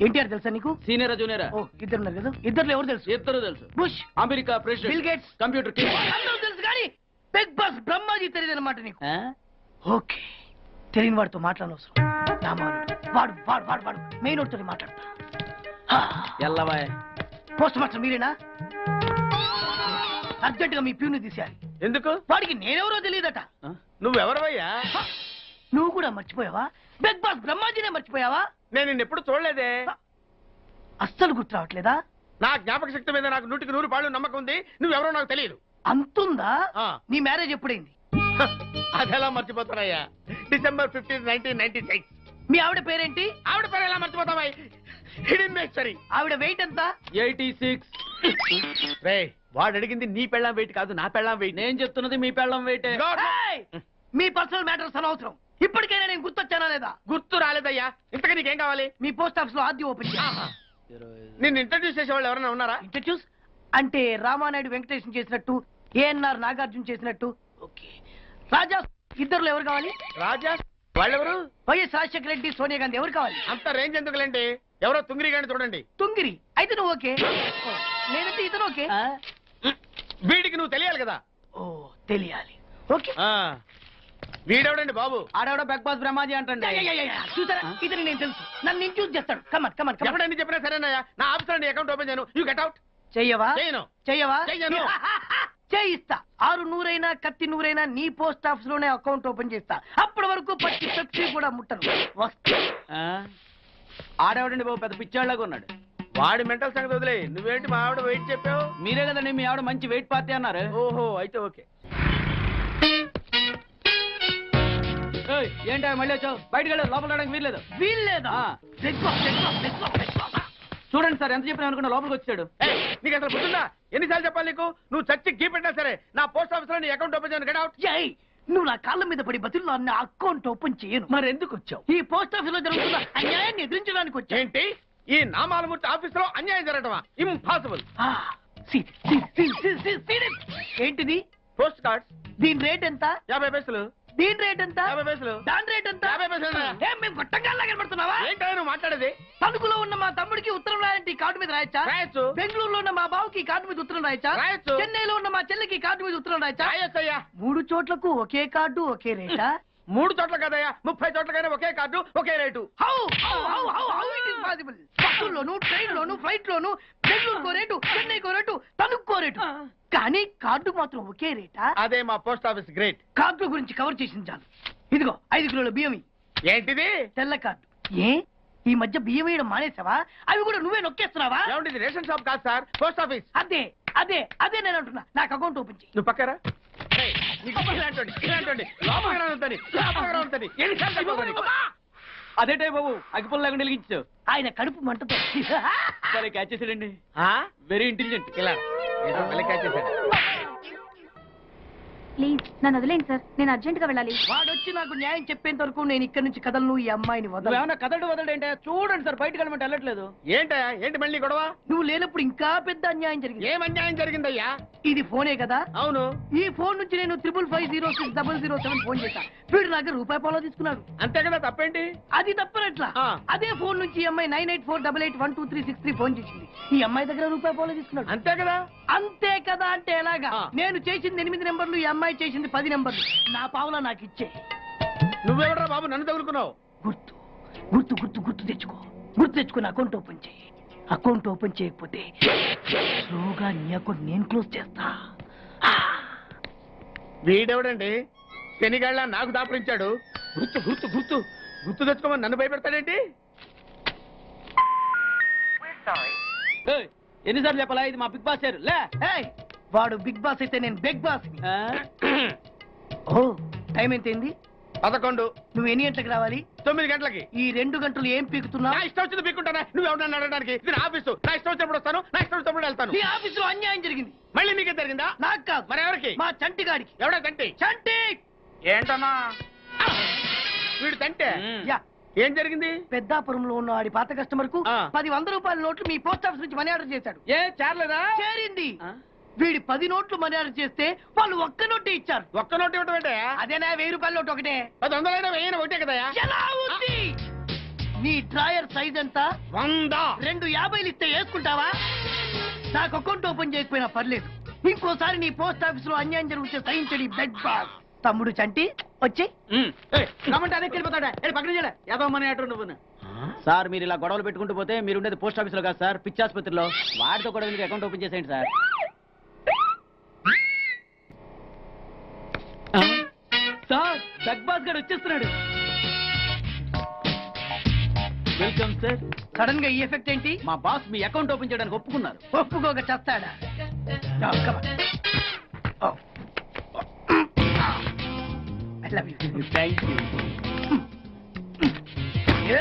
ఎన్టీఆర్ తెలుసా నీకు? సీనియరా జూనియరా? ఓ, ఇద్దరు ఉన్నారు కదా. ఇద్దరు ఎవరు తెలుసు? ఇద్దరు తెలుసు. Bush, America president, bill gates, computer king. అందరూ తెలుసు కానీ బిగ్ బాస్ బ్రహ్మాజీ తెలియదు అనమాట నీకు. ఓకే, తెలియని వాడితో మాట్లాడనవసరం. నా మానుడు వాడు వాడు వాడు వాడు మెయిన్ వాడితో మాట్లాడతా. ఎల్లవాయ్. పోస్ట్ మాస్టర్ మీరేనా? అర్జెంట్ గా మీ ప్యూని తీసేయాలి. ఎందుకు? వాడికి నేనెవరో తెలియదట. నువ్వెవరవయ్యా? నువ్వు కూడా మర్చిపోయావా? బిగ్ బాస్ బ్రహ్మాజీనే మర్చిపోయావా? నేను నిన్నెప్పుడు చూడలేదే. అస్సలు గుర్తు రావట్లేదా? నా జ్ఞాపక శక్తి మీద నాకు 100కి 100 నమ్మకం ఉంది. నువ్వెవరో నాకు తెలియదు. అంతుందా? నీ మ్యారేజ్ ఎప్పుడైంది? అదెలా మర్చిపోతానయ్యా? December 15, 1996. మీ ఆవిడ పేరేంటి? ఆవిడ పేరు ఎలా మర్చిపోతావా? ఆవిడ వెయిట్ ఎంత? 86. వాడు అడిగింది నీ పెళ్ళాం వెయిట్ కాదు, నా పెళ్ళాం వెయిట్. నేను చెప్తున్నది మీ పెళ్ళాం వెయిట్. మీ పర్సనల్ మ్యాటర్స్ అనవసరం. ఇప్పటికైనా నేను గుర్తొచ్చానా లేదా? గుర్తు రాలేదయ్యా. ఇంతగా నీకేం కావాలి? మీ పోస్ట్ ఆఫీస్ లో ఆద్యం ఓపెన్ చేయాలి. నిన్ను ఇంట్రడ్యూస్ చేసే వాళ్ళు ఎవరైనా ఉన్నారా? ఇంట్రడ్యూస్ అంటే రామానాయుడు వెంకటేశం చేసినట్టు, ఏఎన్ఆర్ నాగార్జున చేసినట్టు. ఓకే, రాజా ఇద్దరులో ఎవరు కావాలి? రాజా వాళ్ళెవరు? వైఎస్ రాజశేఖర రెడ్డి, సోనియా గాంధీ ఎవరు కావాలి? అంత రేంజ్ ఎందుకులేండి, ఎవరో తుంగిరి గాని చూడండి. తుంగిరి అయితే నువ్వు ఓకే, నేనంటే ఇతను ఓకే. వీడికి నువ్వు తెలియాలి కదా. ఓ తెలియాలి. ఓకే, వీడెవడండి బాబు? ఆడెవడో బిగ్ బాస్ బ్రహ్మాజీ అంటండి. చూసారా ఇతను నేను తెలుసు నన్ను ఇంట్యూస్ చేస్తాడు కమన్ కమన్ ఎవడని చెప్పినా సరేనయ్యా, నా ఆఫీస్ నుండి అకౌంట్ ఓపెన్ చేయను. You get out. చెయ్యవా చేయను. చెయ్యవా చెయ్యను. చేయిస్తా 600 కత్తి 100 నీ పోస్ట్ ఆఫీస్ లోనే అకౌంట్ ఓపెన్ చేస్తా. అప్పటి వరకు పచ్చి పెప్సీ కూడా ముట్టను. వస్తా. ఆడెవడండి బాబు? పెద్ద పిచ్చాళ్ళగా ఉన్నాడు. వాడి మెంటల్ సంగతి వదిలే. నువ్వేంటి మా ఆవిడ వెయిట్ చెప్పావు? మీరే కదండి మీ ఆవిడ మంచి వెయిట్ పార్టీ అన్నారు. ఓహో అయితే ఓకే. ఏంటో మళ్ళీ వచ్చావు? బయటకు వెళ్ళదు, లోపల రావడానికి వీల్లేదు. వీల్లేదా? చూడండి సార్, ఎంత చెప్పినా అనుకున్నా లోపలికి వచ్చాడు. నీకు అసలు గుర్తుందా? ఎన్నిసార్లు చెప్పాలి నీకు? నువ్వు చచ్చి గీ పెట్టినా సరే నా పోస్ట్ ఆఫీస్ లో నీ అకౌంట్ ఓపెన్ చేయను. Get out. నువ్వు నా కాళ్ళ మీద పడి బతుల్లో నా అకౌంట్ ఓపెన్ చేయను. మరి ఎందుకు వచ్చావు? ఈ పోస్ట్ ఆఫీస్ లో జరుగుతున్న అన్యాయాన్ని ఎదిరించడానికి వచ్చా. ఏంటి ఈ నామాలమూర్తి ఆఫీస్ లో అన్యాయం జరగటమా? ఇంపాసిబుల్. ఏంటిది? Post cards. దీని రేట్ ఎంత? 50 పైసలు. దీని రేట్ ఎంత? 50 పైసలు. దాని రేట్ ఎంత? 50 పైసలు. మేము గొట్టంగాల్లా కనబడుతున్నావా? ఏంటో నువ్వు మాట్లాడేది? తణుకులో ఉన్న మా తమ్ముడికి ఉత్తరం రాయంటే కార్డు మీద రాయచ్చా? రాయొచ్చు. బెంగళూరులో ఉన్న మా బావుకి కార్డు మీద ఉత్తరం రాయచ్చా? రాయొచ్చు. చెన్నైలో ఉన్న మా చెల్లికి కార్డు మీద ఉత్తరం రాయచ్చా? రాయొచ్చయ్యా. 3 చోట్లకు ఒకే కార్డు ఒకే రేటా? 3 చోట్ల కదయ్యా, 30 చోట్లకైనా ఒకే కార్డు ఒకే రేటు. బస్సుల్లోను ట్రైన్ లోను ఫ్లైట్ లోను బెంగళూరుకో రేటు, చెన్నైకో రేటు, తణుక్కో రేటు, కానీ కార్డు మాత్రం ఒకే రేటా? అదే మా పోస్ట్ ఆఫీస్ గ్రేట్. కార్డు గురించి కవర్ చేసింది చాలు. ఇదిగో 5 కిలోల బియ్యం. ఏంటిది? తెల్ల కార్డు. ఏ ఈ మధ్య బియ్యం వేయడం మానేసావా? అవి కూడా నువ్వే నొక్కేస్తున్నావా? ఏమండి రేషన్ షాప్ కాదు సార్, పోస్ట్ ఆఫీస్. అదే అదే అదే నేను అంటున్నా. నాకు అకౌంట్ ఓపెన్ చేయి. నువ్వు పక్కరా. అదేటే బాబు అగ్గిపుల్ల లేకుండా వెలిగించావు. ఆయన కడుపు మంటతో క్యాచ్ చేసాడండి. Very intelligent. ఇలా క్యాచ్ చేశాడు. ప్లీజ్ నన్ను వదిలేండి సార్, నేను అర్జెంట్ గా వెళ్ళాలి. వాడొచ్చి నాకు న్యాయం చెప్పేంత వరకు నేను ఇక్కడ నుంచి కదలను. ఈ అమ్మాయిని వదలు. ఏమన్నా వదలంటే చూడండి సార్, బయటకు వెళ్ళమంటే వెళ్ళట్లేదు. ఏంటా ఏంటి మళ్ళీ గొడవ? నువ్వు లేనప్పుడు ఇంకా పెద్ద అన్యాయం జరిగింది. ఏం అన్యాయం జరిగిందయ్యా? ఇది ఫోనే కదా? అవును. ఈ ఫోన్ నుంచి నేను 555060007 ఫోన్ చేశా. వీడు నాకు ₹1 తీసుకున్నాడు. అంతే కదా, తప్పేంటి? అది తప్పనట్లా. అదే ఫోన్ నుంచి ఈ అమ్మాయి 984888123363 ఫోన్ చేసింది. ఈ అమ్మాయి దగ్గర ₹1 తీసుకున్నాడు. అంతే కదా? అంతే కదా అంటే ఎలాగా? నేను చేసింది 8 నెంబర్లు, ఈ అమ్మాయి చేసింది 10 నెంబర్లు. నా పావులా నాకు ఇచ్చే. నువ్వెవడరా బాబు నన్ను తగులుకున్నావు? గుర్తు గుర్తు గుర్తు గుర్తు తెచ్చుకో. గుర్తు తెచ్చుకుని అకౌంట్ ఓపెన్ చేయి. అకౌంట్ ఓపెన్ చేయకపోతే స్లోగా నీ అకౌంట్ నేను క్లోజ్ చేస్తా. వీడెవడండి శనిగాళ్ళ నాకు దాపరించాడు? గుర్తు గుర్తు గుర్తు గుర్తు తెచ్చుకోమని నన్ను భయపెడతాడేంటి? ఎన్నిసార్లు చెప్పాలా? ఇది మా బిగ్ బాస్ సార్. లే వాడు బిగ్ బాస్ అయితే నేను బిగ్ బాస్. ఓ టైం ఎంతైంది? 11. నువ్వు ఎన్ని గంటలకు రావాలి? 9 గంటలకి. ఈ 2 గంటలు ఏం పీకుతున్నావు? నా ఇష్టం వచ్చింది పీక్కుంటానా? నువ్వు ఎవరన్నా అడగడానికి? ఇది నా ఆఫీసు. నా ఇష్టం వచ్చినప్పుడు వస్తాను, నా ఇష్టం వచ్చినప్పుడు వెళ్తాను. ఈ ఆఫీసులో అన్యాయం జరిగింది. మళ్ళీ నీకే జరిగిందా? నాకు కాదు. మరి ఎవరికి? మా చంటి గాడికి. ఎవడా తంటి? చంటి ఏంటన్నా వీడు తంటే? యా. ఏం జరిగింది? పెద్దాపురంలో ఉన్న వాడి పాత కస్టమర్ కు 10 రూపాయల నోట్లు మీ పోస్ట్ ఆఫీస్ నుంచి మనీ ఆర్డర్ చేశాడు. ఏ చేరలేదా? చేరింది. వీడి 10 నోట్లు మనీ ఆర్డర్ చేస్తే వాళ్ళు ఒక్క నోటే ఇచ్చారు. ఒక్క నోటు ఇవ్వటం ఏంటే? అదేనా 1000 రూపాయల నోటు ఒకటే. 100 1000 ఒకటే కదా? ఎలా ఉంది? నీ డ్రాయర్ సైజ్ ఎంత? 100. 2 50 ఇస్తే వేసుకుంటావా? నాకు అకౌంట్ ఓపెన్ చేయకపోయినా పర్లేదు. ఇంకోసారి నీ పోస్ట్ ఆఫీస్ లో అన్యాయం జరిగితే సహించడి బెడ్ బాస్. తమ్ముడు చంటి వచ్చి రమ్మంటే అదే వెళ్ళిపోతాడా? పక్కన చేయలే యాదవ మనీ ఆర్డర్ నువ్వు. సార్ మీరు ఇలా గొడవలు పెట్టుకుంటూ పోతే మీరు ఉండేది పోస్ట్ ఆఫీస్ లో కాదు సార్, పిచ్చి ఆసుపత్రిలో. వాడితో కూడా మీకు అకౌంట్ ఓపెన్ చేసేయండి సార్. సార్ బిగ్ బాస్ గారు వచ్చేస్తున్నాడు. Welcome sir. సడన్ గా ఈ ఎఫెక్ట్ ఏంటి? మా బాస్ మీ అకౌంట్ ఓపెన్ చేయడానికి ఒప్పుకున్నారు. ఒప్పుకోక చేస్తాడా? Thank you.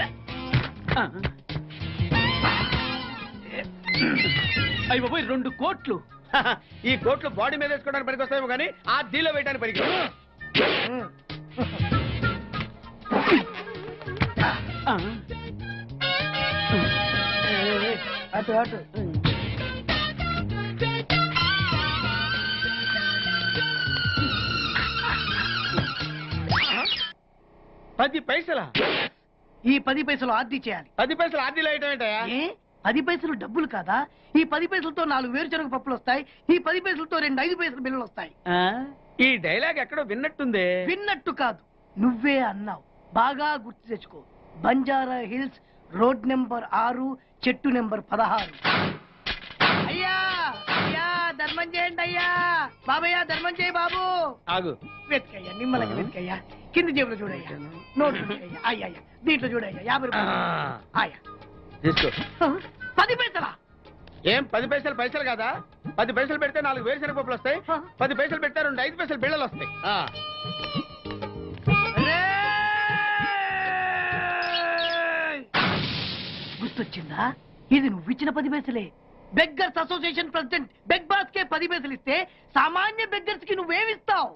అయ్యి బాబోయ్ 2 కోట్లు. ఈ కోట్లు బాడీ మీద వేసుకోవడానికి పనికి వస్తాయేమో కానీ ఆ దీలో వేయడానికి పనికి. అటు అటు 10 పైసలా? ఈ 10 పైసలు ఆర్డీ చేయాలి. 10 పైసలు ఆర్డీలో వేయటం ఏంటయ్యా? ఏ 10 పైసలు డబ్బులు కాదా? ఈ 10 పైసలతో 4 వేరుశనగ పప్పులు వస్తాయి. ఈ 10 పైసలతో 2 5 పైసలు బిల్లులు వస్తాయి. ఈ డైలాగ్ ఎక్కడో విన్నట్టుంది. విన్నట్టు కాదు, నువ్వే అన్నావు, బాగా గుర్తు తెచ్చుకో. బంజారా హిల్స్, రోడ్ నెంబర్ 6, చెట్టు నెంబర్ 16. అయ్యా అయ్యా ధర్మం చేయండి అయ్యా. బాబయ్యా ధర్మం చేయి బాబు. ఆగు. వెతుకయ్యా, నిమ్మలకి వెతుకయ్యా. కింది జేబులో చూడయ్యా, నోట్ చూడయ్యా. అయ్యా దీంట్లో చూడయ్యా, 50 రూపాయలు. అయ్యా తీసుకో. 10 పైసలా? ఏం 10 పైసలు పైసలు కదా? 10 పైసలు పెడితే 4 వేరుశనగ పప్పులు వస్తాయి. 10 పైసలు పెడితే 2 5 పైసలు బిళ్ళలు వస్తాయి. గుర్తొచ్చిందా? ఇది నువ్వు ఇచ్చిన 10 పైసలే. Beggars association president beg boss కే 10 పైసలు ఇస్తే సామాన్య బెగ్గర్స్ కి నువ్వేమిస్తావు?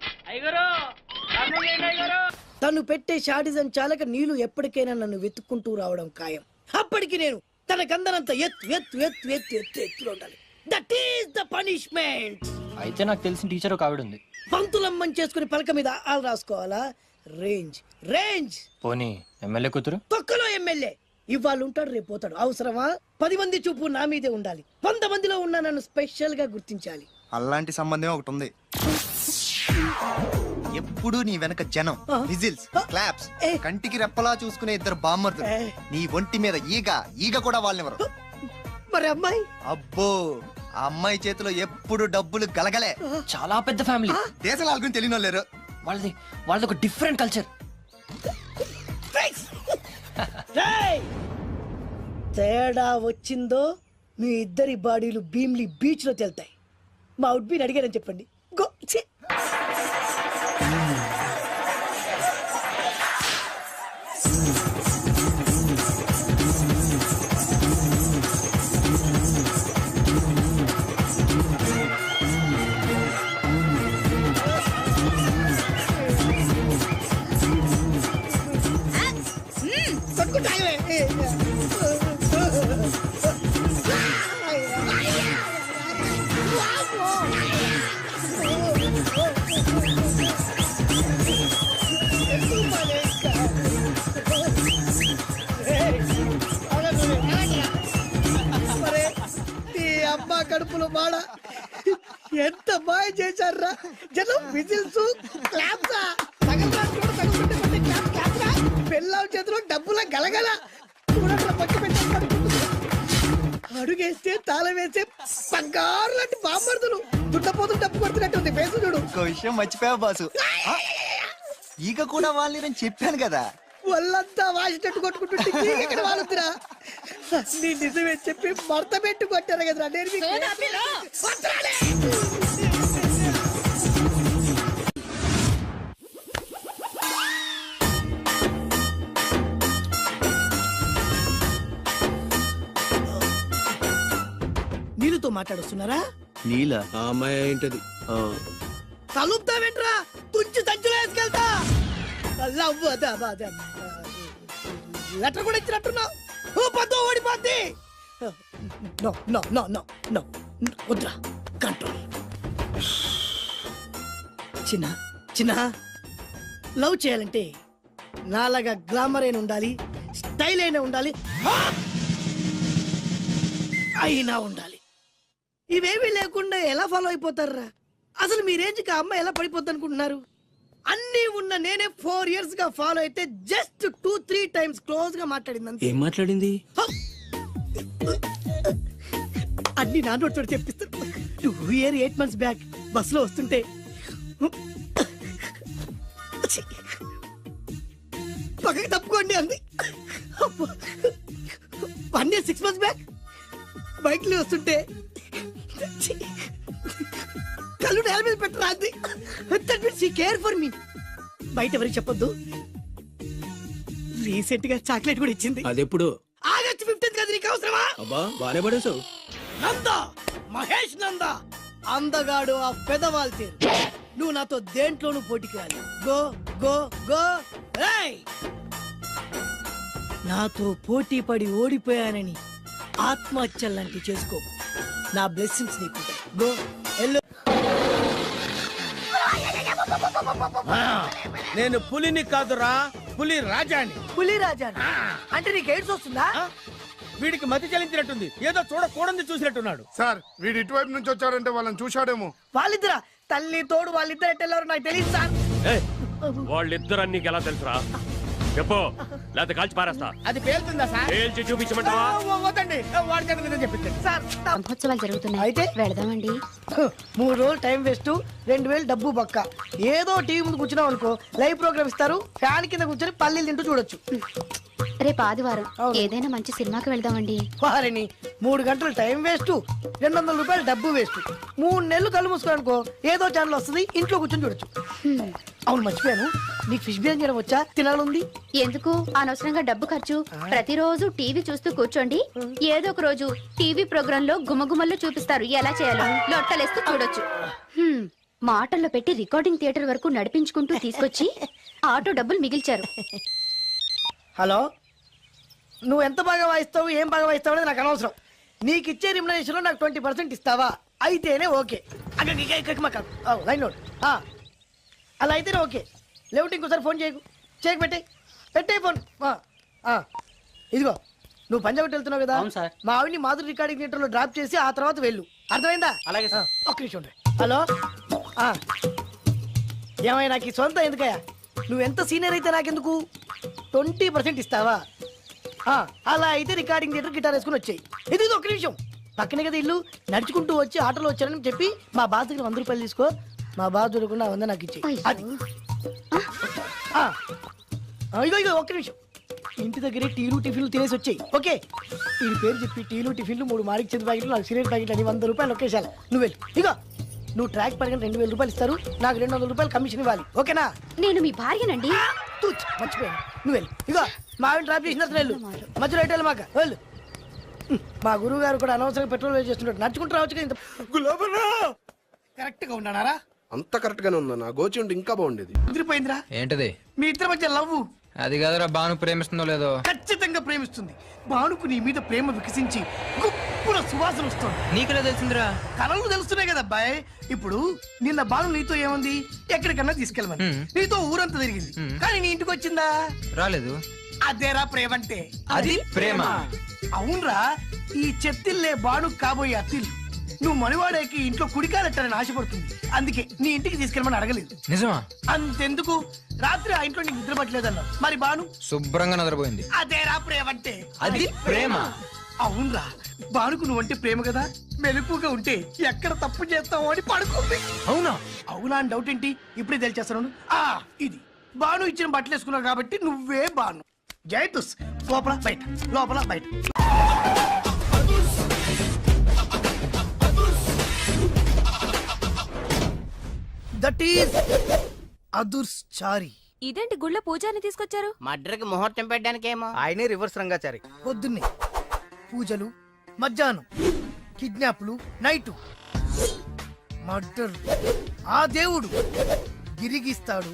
తను పెట్టే షాడిజం చాలక నీళ్లు ఎప్పటికైనా నన్ను వెతుక్కుంటూ రావడం ఖాయం. అప్పటికి నేను తనకందనంత ఎత్తులో ఉండాలి. That is the punishment. అయితే నాకు తెలిసిన టీచర్ ఒక ఆవిడ ఉంది. పంతులమ్మని చేసుకుని పలక మీద ఆలు రాసుకోవాలా? Range range. పోనీ ఎమ్మెల్యే కూతురు? తొక్కలో ఎమ్మెల్యే. ఇవాళ ఉంటాడు, రేపు పోతాడు. అవసరమా? 10 మంది చూపు నా మీదే ఉండాలి. 100 మందిలో ఉన్న నన్ను స్పెషల్ గా గుర్తించాలి. అలాంటి సంబంధం ఒకటి ఉంది. ఎప్పుడు నీ వెనక జనం, విజిల్స్, క్లాప్స్, కంటికి రెప్పలా చూసుకునే 2 బామ్మర్దులు. నీ ఒంటి మీద ఈగ కూడా వాళ్ళెవరు. మరి అమ్మాయి? అబ్బో, ఆ అమ్మాయి చేతిలో ఎప్పుడు డబ్బులు గలగలే. చాలా పెద్ద ఫ్యామిలీ. దేశాల వాళ్ళని తెలియని వాళ్ళు లేరు. వాళ్ళది ఒక డిఫరెంట్ కల్చర్. తేడా వచ్చిందో మీ ఇద్దరి బాడీలు భీమ్లీ బీచ్ లో తేలుతాయి. మా ఉడ్బీని అడిగారని చెప్పండి. గో. అమ్మా కడుపులో బాడ ఎంత బాగా చేశారా జనం. విజిల్స్, క్లాప్స్, పెళ్ళాం చేతిలో డబ్బుల గలగల. అడుగేస్తే తాళం వేస్తే బంగారు లాంటి బాంబర్దులు. దుడ్డపోతులు డబ్బు కొడుతున్నట్టుంది ఫేసు చూడు. ఒక విషయం మర్చిపోయావు బాసు, ఈగ కూడా వాళ్ళని చెప్పాను కదా. వాళ్ళంతా వాసినట్టు కొట్టుకుంటుంటే ఇక్కడ వాళ్ళురా. నీ నిజమే చెప్పి మడత పెట్టి కొట్టారు కదరా. నీళ్ళతో మాట్లాడుస్తున్నారా? నీలా? ఆ అమ్మాయి ఏంటది? తలుపుతావేంట్రా? తుంచి సంచులో వేసుకెళ్తా. లెటర్ కూడా ఇచ్చినట్టున్నావు. ఓడిపోద్ది. వద్దురా, కంట్రోల్. చిన్న లవ్ చేయాలంటే నాలాగా గ్లామర్ అయినా ఉండాలి, స్టైల్ అయినా ఉండాలి, అయినా ఉండాలి. ఇవేమీ లేకుండా ఎలా ఫాలో అయిపోతారా? అసలు మీ రేంజ్కి ఆ అమ్మాయి ఎలా పడిపోద్ది అనుకుంటున్నారు? అన్ని ఉన్న నేనే 4 years గా ఫాలో అయితే జస్ట్ 2-3 times క్లోజ్ గా మాట్లాడింది. ఏం మాట్లాడింది? అన్ని నా నోట్ తోటి చెప్పిస్తాను. 8 months బ్యాక్ బస్ లో వస్తుంటే పక్కకి తప్పుకోండి అంది. 1 year 6 months బ్యాక్ బైక్ లో వస్తుంటే కళ్ళు నేల మీద పెట్టరా అంది. Care for me. బయట ఎవరికి చెప్పొద్దు. రీసెంట్ గా చాక్లెట్ కూడా ఇచ్చింది. అదెప్పుడు? ఆగస్ట్ 15th కదా. నీకు అవసరమా? అబ్బా బానే పడేసావు. నందా, మహేష్ నందా, అందగాడు ఆ పెదవాళ్ళ తీరు. నువ్వు నాతో దేంట్లోనూ పోటీకి రాలి. Go go go. నాతో పోటీ పడి ఓడిపోయానని ఆత్మహత్యలాంటి చేసుకో. నా బ్లెస్సింగ్స్ నీకుంటాయి. Go yellow. నేను పులిని కాదురా, పులి రాజాని. పులి రాజాని అంటే నీకు ఎయిడ్స్ వస్తుందా? వీడికి మతి చలించినట్టుంది. ఏదో చూడకూడదు చూసినట్టున్నాడు. సార్ వీడి ఇటువైపు నుంచి వచ్చాడంటే వాళ్ళని చూశాడేమో. వాళ్ళిద్దరా? తల్లి తోడు వాళ్ళిద్దరు ఎట్టెళ్ళారు నాకు తెలియదు సార్. వాళ్ళిద్దరు నీకు ఎలా తెలుసురా చెప్పు లేకపోతే కాల్చి పారేస్తా. అది పేలుతుందా సార్? పేల్చి చూపించమంటావా? వద్దండి, వాడి చేత మీద చెప్పించండి సార్. బ్రహ్మోత్సవాలు జరుగుతున్నాయి అయితే వెళదామండి. 3 రోజులు టైం వేస్ట్, 2000 డబ్బు బక్క. ఏదో టీవీ ముందు కూర్చున్నాం అనుకో, లైవ్ ప్రోగ్రామ్ ఇస్తారు, ఫ్యాన్ కింద కూర్చొని పల్లీలు తింటూ చూడొచ్చు. రేపు ఆదివారం ఏదైనా మంచి సినిమాకి వెళ్దామండి. వారిని 3 గంటలు టైం వేస్ట్, 200 రూపాయలు డబ్బు వేస్ట్. 3 నెలలు కళ్ళు మూసుకోనుకో, ఏదో ఛానల్ వస్తుంది, ఇంట్లో కూర్చొని చూడొచ్చు. అవును మర్చిపోయాను, నీకు ఫిష్ బిర్యానీ చేయడం వచ్చా? తినాలంది. ఎందుకు అనవసరంగా డబ్బు ఖర్చు? ప్రతిరోజు టీవీ చూస్తూ కూర్చోండి, ఏదో ఒక రోజు టీవీ ప్రోగ్రామ్ లో గుమగుమల్లో చూపిస్తారు ఎలా చేయాలో. లొట్టలేస్తూ చూడొచ్చు. మాటల్లో పెట్టి రికార్డింగ్ థియేటర్ వరకు నడిపించుకుంటూ తీసుకొచ్చి ఆటో డబ్బులు మిగిల్చారు. హలో, నువ్వు ఎంత బాగా వాయిస్తావు, ఏం బాగా వాయిస్తావు అనేది నాకు అనవసరం. నీకు ఇచ్చే రిమ్యునరేషన్ లో నాకు 20% ఇస్తావా? అయితేనే ఓకే. Line note. అలా అయితేనే ఓకే. లేవుంటే ఇంకోసారి ఫోన్ చేయకు, పెట్టే ఫోన్. ఇదిగో, నువ్వు పంజాబ్ వెళ్తున్నావు కదా, మా ఆవిడ్ని మాధురి రికార్డింగ్ థియేటర్ లో డ్రాప్ చేసి ఆ తర్వాత వెళ్ళు, అర్థమైందా? అలాగే సార్. ఒక్క నిమిషం ఉండు. హలో, ఏమైనా నాకు ఈ సొంత ఎందుకయ్యా? నువ్వెంత సీనియర్ అయితే నాకెందుకు? 20% ఇస్తావా? అలా అయితే రికార్డింగ్ థియేటర్ గిటార్ వేసుకుని వచ్చాయి. ఇది ఒక్క నిమిషం, పక్కనే కదా ఇల్లు, నడుచుకుంటూ వచ్చి ఆటోలో వచ్చారని చెప్పి మా బాస్ దగ్గర 100 రూపాయలు తీసుకో. మా బాస్ దొరకకుండా 100 నాకు ఇచ్చేయి. అది ఇగో ఒక్క నిమిషం, ఇంటి దగ్గరే టీలు టిఫిన్లు తినేసి వచ్చాయి. ఓకే, ఈ పేరు చెప్పి టీలు టిఫిన్లు 3 మారికి చెంది ప్యాకెట్లు, 4 సిగరెట్ ప్యాకెట్లు అని 100 రూపాయలు ఒకేసారి. నువ్వు వెళ్ళు. ఇగో, నువ్వు ట్రాక్ పడిన 2000 రూపాయలు ఇస్తారు, నాకు 200 రూపాయలు కమిషన్ ఇవ్వాలి. ఓకేనా? నేను మీ భార్యనండి. మర్చిపోయాను, నువ్వు వెళ్ళు. ఇగో, మా ఆవిడ డ్రాప్ చేసిన వెళ్ళు, మధ్యలో రైట్ మాక వెళ్ళు. మా గురువు గారు కూడా అనవసరంగా పెట్రోల్ వేస్ట్ చేస్తుంటాడు, నడుచుకుంటూ రావచ్చు కదా. ఇంత కరెక్ట్ గా ఉన్నారా? అంత కరెక్ట్ గానే ఉందా? నా గోచి ఉంటే ఇంకా బాగుండేది. కుదిరిపోయిందిరా. ఏంటది? మీ ఇద్దరి మధ్య లవ్. అది కాదురా, బాను ప్రేమిస్తుందో లేదో. ఖచ్చితంగా ప్రేమిస్తుంది. బానుకు నీ మీద ప్రేమ వికసించి గుప్పున సువాసన వస్తుంది. నీకెలా తెలిసిందిరా? కలలు తెలుస్తున్నాయి కదా అబ్బాయి. ఇప్పుడు నిన్న బాను నీతో ఏముంది, ఎక్కడికన్నా తీసుకెళ్ళమని నీతో ఊరంతా తిరిగింది, కానీ నీ ఇంటికి వచ్చిందా? రాలేదు. అదేరా ప్రేమ అంటే. అది ప్రేమ. అవునరా, ఈ చెత్తిల్లే బాను కాబోయే అత్తిల్లు. నువ్వు మనవాడేకి ఇంట్లో కుడికాలెట్టాలని ఆశపడుతుంది, అందుకే నీ ఇంటికి తీసుకెళ్ళమని అడగలేదు. నిజమా? అంతెందుకు, రాత్రి ఆ ఇంట్లో నీకు నిద్ర పట్టలేదన్నావు, మరి బాను శుభ్రంగా నిద్రపోయింది. అదేరా ప్రేమ అంటే. అది ప్రేమ. అవునరా, బానుకు నువ్వంటే ప్రేమ కదా, మెలకుగా ఉంటే ఎక్కడ తప్పు చేస్తావు అని పడుకుంది. అవునా? అవునా అని డౌట్ ఏంటి, ఇప్పుడే తెలిచేస్తాను. ఇది బాను ఇచ్చిన బట్టలు వేసుకున్నావు కాబట్టి నువ్వే బాను. జైతుస్, లోపల బయట, లోపల బయట. దట్ ఈస్ అదుర్చారి. ఇదేంటి గుళ్ళ పూజారిని తీసుకొచ్చారు? మడ్రకి ముహూర్తం పెట్టడానికేమో. ఆయనే రివర్స్ రంగాచారి. పొద్దున్నే పూజలు, మధ్యాహ్నం కిడ్నాప్లు, నైటు మర్డర్. ఆ దేవుడు గిరిగిస్తాడు,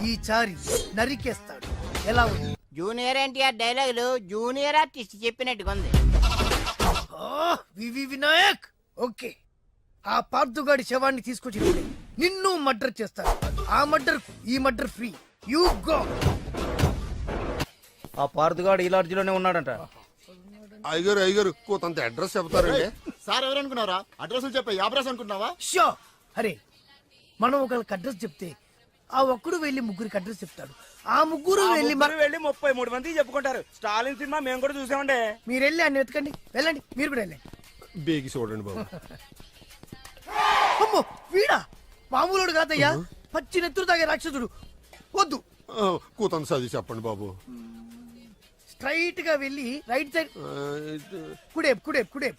ఈ చారి నరికేస్తాడు. ఎలా ఉంది? జూనియర్ ఎన్టీఆర్ డైలాగులు జూనియర్ ఆర్టిస్ట్ చెప్పినట్టుగా ఉంది. వివి వినాయక్. ఓకే, ఆ పార్థుగాడి శవాన్ని తీసుకొచ్చినప్పుడు నిన్ను మర్డర్ చేస్తాడు. ఆ మర్డర్, ఈ మర్డర్ ఫ్రీ. You go. ఆ పార్థుగాడు ఈ లాడ్జిలోనే ఉన్నాడంట. అయ్యగారు కొంత అడ్రస్ చెప్తారండి. సార్ ఎవరనుకున్నారా? అడ్రస్ చెప్పే యాబ్రాస్ అనుకున్నావా? షో. అరే, మనం ఒకరికి అడ్రస్ చెప్తే ఆ ఒక్కడు వెళ్ళి 3 అడ్రస్ చెప్తాడు, ఆ 3 వెళ్ళి 33 మందికి చెప్పుకుంటారు. స్టాలిన్ సినిమా మేము కూడా చూసామండి. మీరు వెళ్ళి అన్ని వెతకండి, వెళ్ళండి, మీరు కూడా వెళ్ళండి. బేగి చూడండి బాబు. అమ్మో, వీడా? మామూలుడు కాదయ్యా, పచ్చి నెత్తురు తాగే రాక్షసుడు. వద్దు, కూతంత చదివి చెప్పండి బాబు. స్ట్రైట్ గా వెళ్ళి రైట్ సైడ్ కుడేపు కుడేపు కుడేపు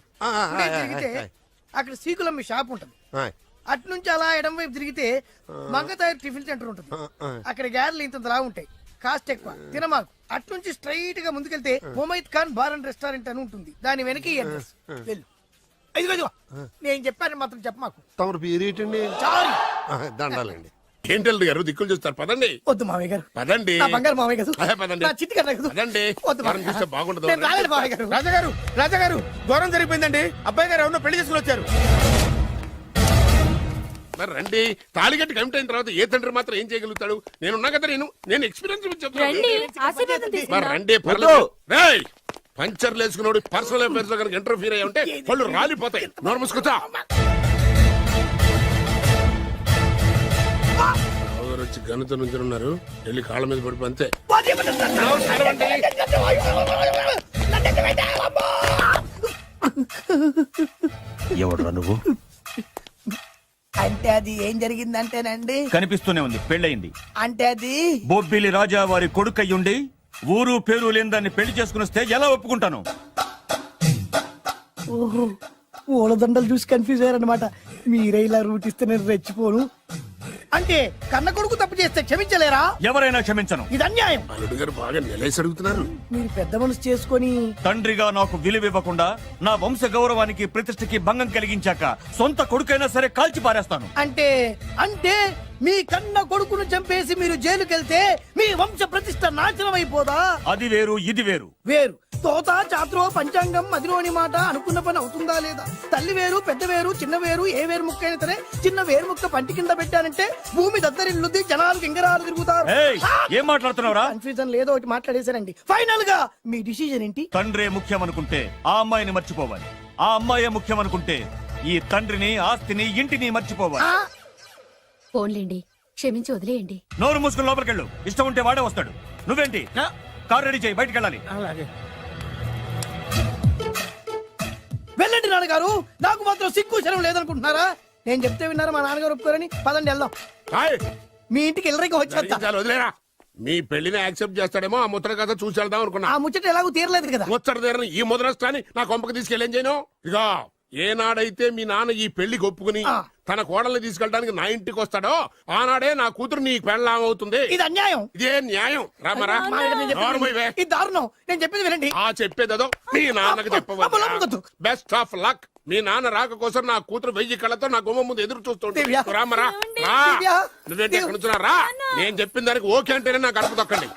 తిరిగితే అక్కడ సీకులమ్మి షాప్ ఉంటుంది. అటు నుంచి అలా ఎడం వైపు తిరిగితే మంగతాయి టిఫిన్ సెంటర్ ఉంటుంది. అక్కడ గ్యారెలు ఇంత లా ఉంటాయి, కాస్ట్ ఎక్కువ, తినమాకు. అటు నుంచి స్ట్రైట్ గా ముందుకెళ్తే Mumaith Khan bar and restaurant అని ఉంటుంది, దాని వెనక అడ్రస్. వెళ్ళు. ఇదిగో నేను చెప్పాను మాత్రం చెప్పమాకు. తమరు పేరేటండి? చాలు, దండాలండి. ఏంటల్లుడు గారు దిక్కులు చూస్తారు, పదండి. వద్దు మామయ్య గారు, పదండి. నా బంగారు మామయ్య గారు, పదండి. నా చిట్టి గారు కదా. పదండి. వద్దు మనం చూస్తే బాగుండదు. నేను రాలేదు మామయ్య గారు. రాజాగారు ఘోరం జరిగిపోయిందండి. అబ్బాయి గారు ఎవరినో పెళ్లి చేసుకుని వచ్చారు. మరి రండి, తాళిగట్టి కమిట్ అయిన తర్వాత ఏ తండ్రి మాత్రం ఏం చేయగలుగుతాడు? నేనున్నా కదా, నేను ఎక్స్పీరియన్స్ చెప్తాను. మరి రండి, పర్లేదు. రేయ్, పంచర్లు వేసుకున్నాడు పర్సనల్ అఫైర్స్ లో కనుక ఇంటర్ఫీర్ అయ్యి ఉంటే వాళ్ళు రాలిపోతాయి. నోర్మస్కొచ్చా పిచ్చి గనుతో నుంచి ఉన్నారు వెళ్ళి కాళ్ళ మీద పడిపో అంతే. ఎవడురా నువ్వు? అంటే అది ఏం జరిగిందంటేనండి, కనిపిస్తూనే ఉంది, పెళ్ళయింది. అంటే అది బొబ్బిలి రాజా వారి కొడుకయ్యుండి ఊరు పేరు లేని దాన్ని పెళ్లి చేసుకుని వస్తే ఎలా ఒప్పుకుంటాను? ఓహో ఓలదండలు చూసి కన్ఫ్యూజ్ అయ్యారనమాట. మీరే ఇలా రూట్ ఇస్తే నేను రెచ్చిపోను. అంటే కన్న కొడుకు తప్పు చేస్తే క్షమించలేరా? ఎవరైనా క్షమించను. ఇది అన్యాయం. అల్లుడు గారు బాగా నిలేసి అడుగుతున్నారు. మీరు పెద్ద మనసు చేసుకొని తండ్రిగా నాకు విలువివ్వకుండా నా వంశ గౌరవానికి ప్రతిష్టకి భంగం కలిగించాక సొంత కొడుకైనా సరే కాల్చి పారేస్తాను. అంటే అంటే మీ కన్న కొడుకును చంపేసి మీరు జైలుకెళ్తే మీ వంశ ప్రతిష్ట నాశనం అయిపోదా? అది వేరు, ఇది వేరు. వేరు. తోత చాత్రో పంచాంగం మదిలోని మాట అనుకున్న పని అవుతుందా లేదా? తల్లి వేరు, పెద్ద వేరు, చిన్న వేరు, ఏ వేరు ముక్క అయినా సరే చిన్న వేరు ముక్క పంటి కింద పెట్టానంటే భూమి దద్దరిల్లుద్ది, జనాలు గింగరాలు తిరుగుతారు. ఏం మాట్లాడుతున్నావురా? కన్ఫ్యూజన్ లేదో ఒకటి మాట్లాడేశారండి. ఫైనల్ గా మీ డిసిజన్ ఏంటి? తండ్రే ముఖ్యం అనుకుంటే ఆ అమ్మాయిని మర్చిపోవాలి. ఆ అమ్మాయే ముఖ్యం అనుకుంటే ఈ తండ్రిని, ఆస్తిని, ఇంటిని మర్చిపోవాలి. ఫోన్లేండి, క్షమించి వదిలేయండి. నోరు మూసుకుని లోపలికెళ్ళు. ఇష్టం ఉంటే వాడే వస్తాడు. నువ్వేంటి? కార్ రెడీ చేయి, బయటికి వెళ్ళాలి. వెళ్ళండి నాన్నగారు. నాకు మాత్రం సిగ్గు శరం లేదనుకుంటున్నారా? నేను చెప్తే విన్నారా? మా నాన్నగారు ఒప్పుకోరని. పదండి వెళ్దాం. మీ ఇంటికి ఎల్లరికి వచ్చేస్తా. వదిలేరా, మీ పెళ్లిని యాక్సెప్ట్ చేస్తాడేమో ఆ ముద్ర కథ చూసి వెళ్దాం అనుకున్నా. ఆ ముచ్చట ఎలాగో తీరలేదు కదా. ముచ్చట తీరని ఈ ముద్రష్టాన్ని నా కొంపకి తీసుకెళ్ళేం చేయను. ఇక ఏనాడైతే మీ నాన్న ఈ పెళ్లికి ఒప్పుకుని తన కోడల్ని తీసుకెళ్ళడానికి నా ఇంటికి వస్తాడో ఆనాడే నా కూతురు నీ పెళ్ళాం అవుతుంది. ఇది అన్యాయం. ఇదే న్యాయం. రామరా, ఇది దారుణం. నేను చెప్పేది వినండి. ఆ చెప్పేదో మీ నాన్నకి చెప్పవచ్చు. Best of luck. మీ నాన్న రాక కోసం నా కూతురు 1000 కళ్ళతో నా గుమ్మ ముందు ఎదురు చూస్తుంటే రామరా, నువ్వేంటి ఎక్కడ నుంచున్నా రా. నేను చెప్పిన దానికి ఓకే అంటేనే నాకు గడప తొక్కండి.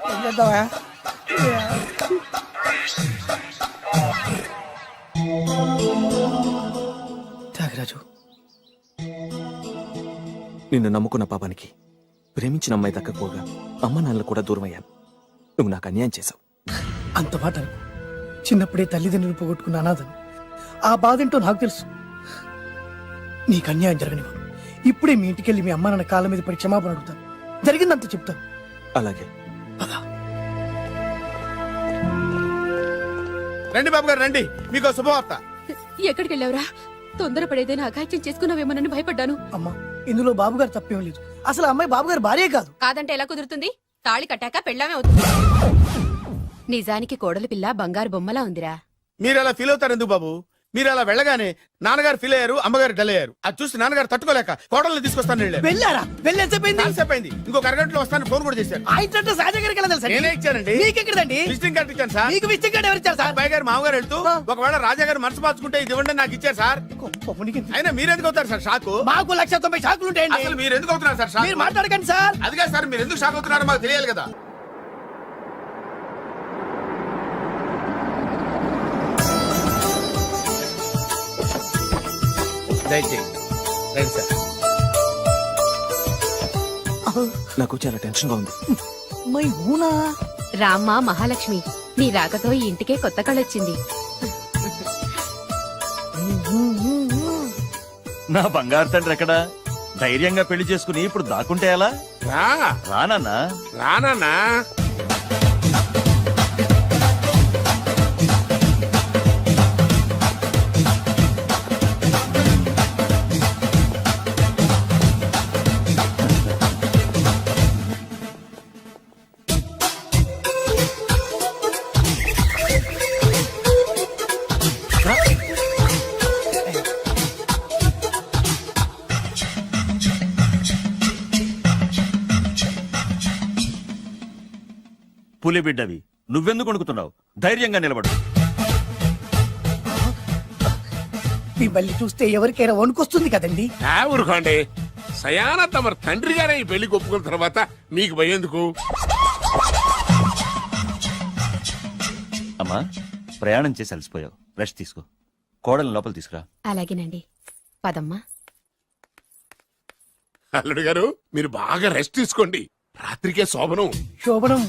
త్యాగరాజు, నిన్ను నమ్ముకున్న పాపానికి ప్రేమించిన అమ్మాయి దక్కకపోగా అమ్మ నాన్నలు కూడా దూరం అయ్యాను. నువ్వు నాకు అన్యాయం చేశావు. అంత మాట చిన్నప్పుడే తల్లిదండ్రులు పోగొట్టుకున్న అనాథను. ఆ బాధ ఏంటో నాకు తెలుసు. నీకు అన్యాయం జరగనివ్వను. ఇప్పుడే మీ ఇంటికెళ్ళి మీ అమ్మ నాన్న కాళ్ళ మీద పడి క్షమాపణ అడుగుతాను. జరిగిందంత చెప్తాను. అలాగే. రండి బాబు గారు రండి, మీకు శుభవార్త. ఎక్కడికి వెళ్ళావురా? తొందరపడేదైనా అఘాయిత్యం చేసుకున్నావేమోనని భయపడ్డాను. అమ్మా, ఇందులో బాబుగారు తప్పేం లేదు. అసలు అమ్మాయి బాబుగారు భార్యే కాదు. కాదంటే ఎలా కుదురుతుంది? తాళి కట్టాక పెళ్ళామే అవుతుంది. నిజానికి కోడలి పిల్ల బంగారు బొమ్మలా ఉందిరా. మీరు అలా ఫీల్ అవుతారు ఎందుకు బాబు? మీరు అలా వెళ్ళగానే నాన్నగారు ఫీల్ అయ్యారు, అమ్మగారు డల్ అయ్యారు. అది చూసి నాన్నగారు తట్టుకోలేక కోడల్ని తీసుకొస్తాను వెళ్ళారా? వెళ్ళేసేపోయింది. ఇంకొక అరగంటలో వస్తాను ఫోన్ కూడా చేశారు. ఆ ఇంట్లో రాజా గారికి ఎలా తెలుసా? నేనే ఇచ్చానండి. మీకెక్కడండి? విజిటింగ్ కార్డు ఇచ్చాను సార్. మీకు విజిటింగ్ కార్డు ఎవరు ఇచ్చారు సార్? అబ్బాయి గారు మామగారు వెళ్తూ ఒకవేళ రాజా గారు మనసు మార్చుకుంటే ఇది ఇవ్వండి నాకు ఇచ్చారు సార్. అయినా మీరు ఎందుకు అవుతారు సార్ షాక్? మాకు 190 షాకులు ఉంటాయండి. అసలు మీరు ఎందుకు అవుతున్నారు సార్ షాక్? మీరు మాట్లాడకండి సార్. అది కాదు సార్, మీరు ఎందుకు షాక్ అవుతున్నారో మాకు తెలియాలి కదా. నాకు చాలా టెన్షన్ గా ఉంది. రామ్మా మహాలక్ష్మి, నీ రాకతో ఈ ఇంటికే కొత్త కళొచ్చింది. నా బంగారు తండ్రి ఎక్కడా? ధైర్యంగా పెళ్లి చేసుకుని ఇప్పుడు దాక్కుంటే ఎలా? రానన్నా రానన్నా. పులి బిడ్డవి, నువ్వెందుకు వణుకుతున్నావు? ధైర్యంగా నిలబడు. మిమ్మల్ని చూస్తే ఎవరికైనా వణుకొస్తుంది కదండి. ఊరుకోండి. సయాన తమ తండ్రి గారే ఈ పెళ్లికి ఒప్పుకున్న తర్వాత మీకు భయందుకు? అమ్మా, ప్రయాణం చేసి అలసిపోయావు, రెస్ట్ తీసుకో. కోడలు లోపల తీసుకురా. అలాగేనండి, పదమ్మా. అల్లుడు గారు, మీరు బాగా రెస్ట్ తీసుకోండి. రాత్రికే శోభనం. శోభనం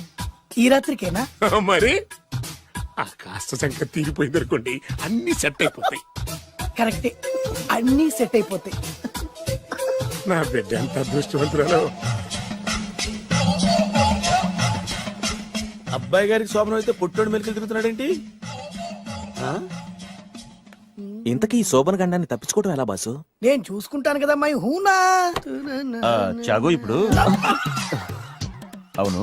ఈ రాత్రికేనా? మరి ఆ కాస్త సంఖ్య తీరిపోయింది అనుకోండి, అన్ని సెట్ అయిపోతాయి. కరెక్టే, అన్ని సెట్ అయిపోతాయి. నా బిడ్డ ఎంత అదృష్టవంతురాలో. అబ్బాయి గారికి శోభనం అయితే పుట్టోడు మెలికలు తిరుగుతున్నాడేంటి? ఇంతకీ ఈ శోభన గండాన్ని తప్పించుకోవడం ఎలా బాసు? నేను చూసుకుంటాను కదా మై హూనా. చాగు ఇప్పుడు అవును,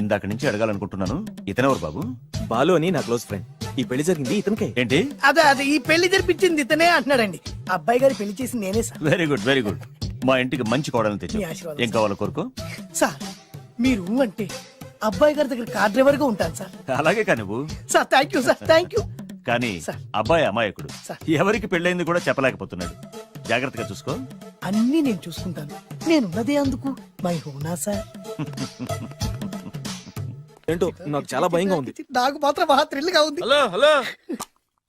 ఇందాక నుంచి అడగాలనుకుంటున్నాను, ఇతనెవరు బాబు? బాలు అని నా క్లోజ్ ఫ్రెండ్. ఈ పెళ్లి జరిగింది ఇతనికే. ఏంటి? అదే ఈ పెళ్లి జరిపించింది ఇతనే అంటున్నాడండి. అబ్బాయి గారి పెళ్లి చేసి నేనే sir. Very good very good. మా ఇంటికి మంచి కోడలు తెచ్చు. మీ ఆశీర్వాదం ఏం కావాలో కోరుకో. సార్ మీరు అంటే అబ్బాయి గారి దగ్గర కార్ డ్రైవర్ గా ఉంటాను సార్. అలాగే కానీ నువ్వు. Sir thank you sir, thank you. కానీ అబ్బాయి అమాయకుడు, ఎవరికి పెళ్ళైంది కూడా చెప్పలేకపోతున్నాడు. జాగ్రత్తగా చూసుకో. అన్ని నేను చూసుకుంటాను, నేనున్నదే అందుకు మై హూనా సార్. ఏంటో నాకు చాలా భయంగా ఉంది. నాకు మాత్రం బాగా థ్రిల్ గా ఉంది. హలో హలో,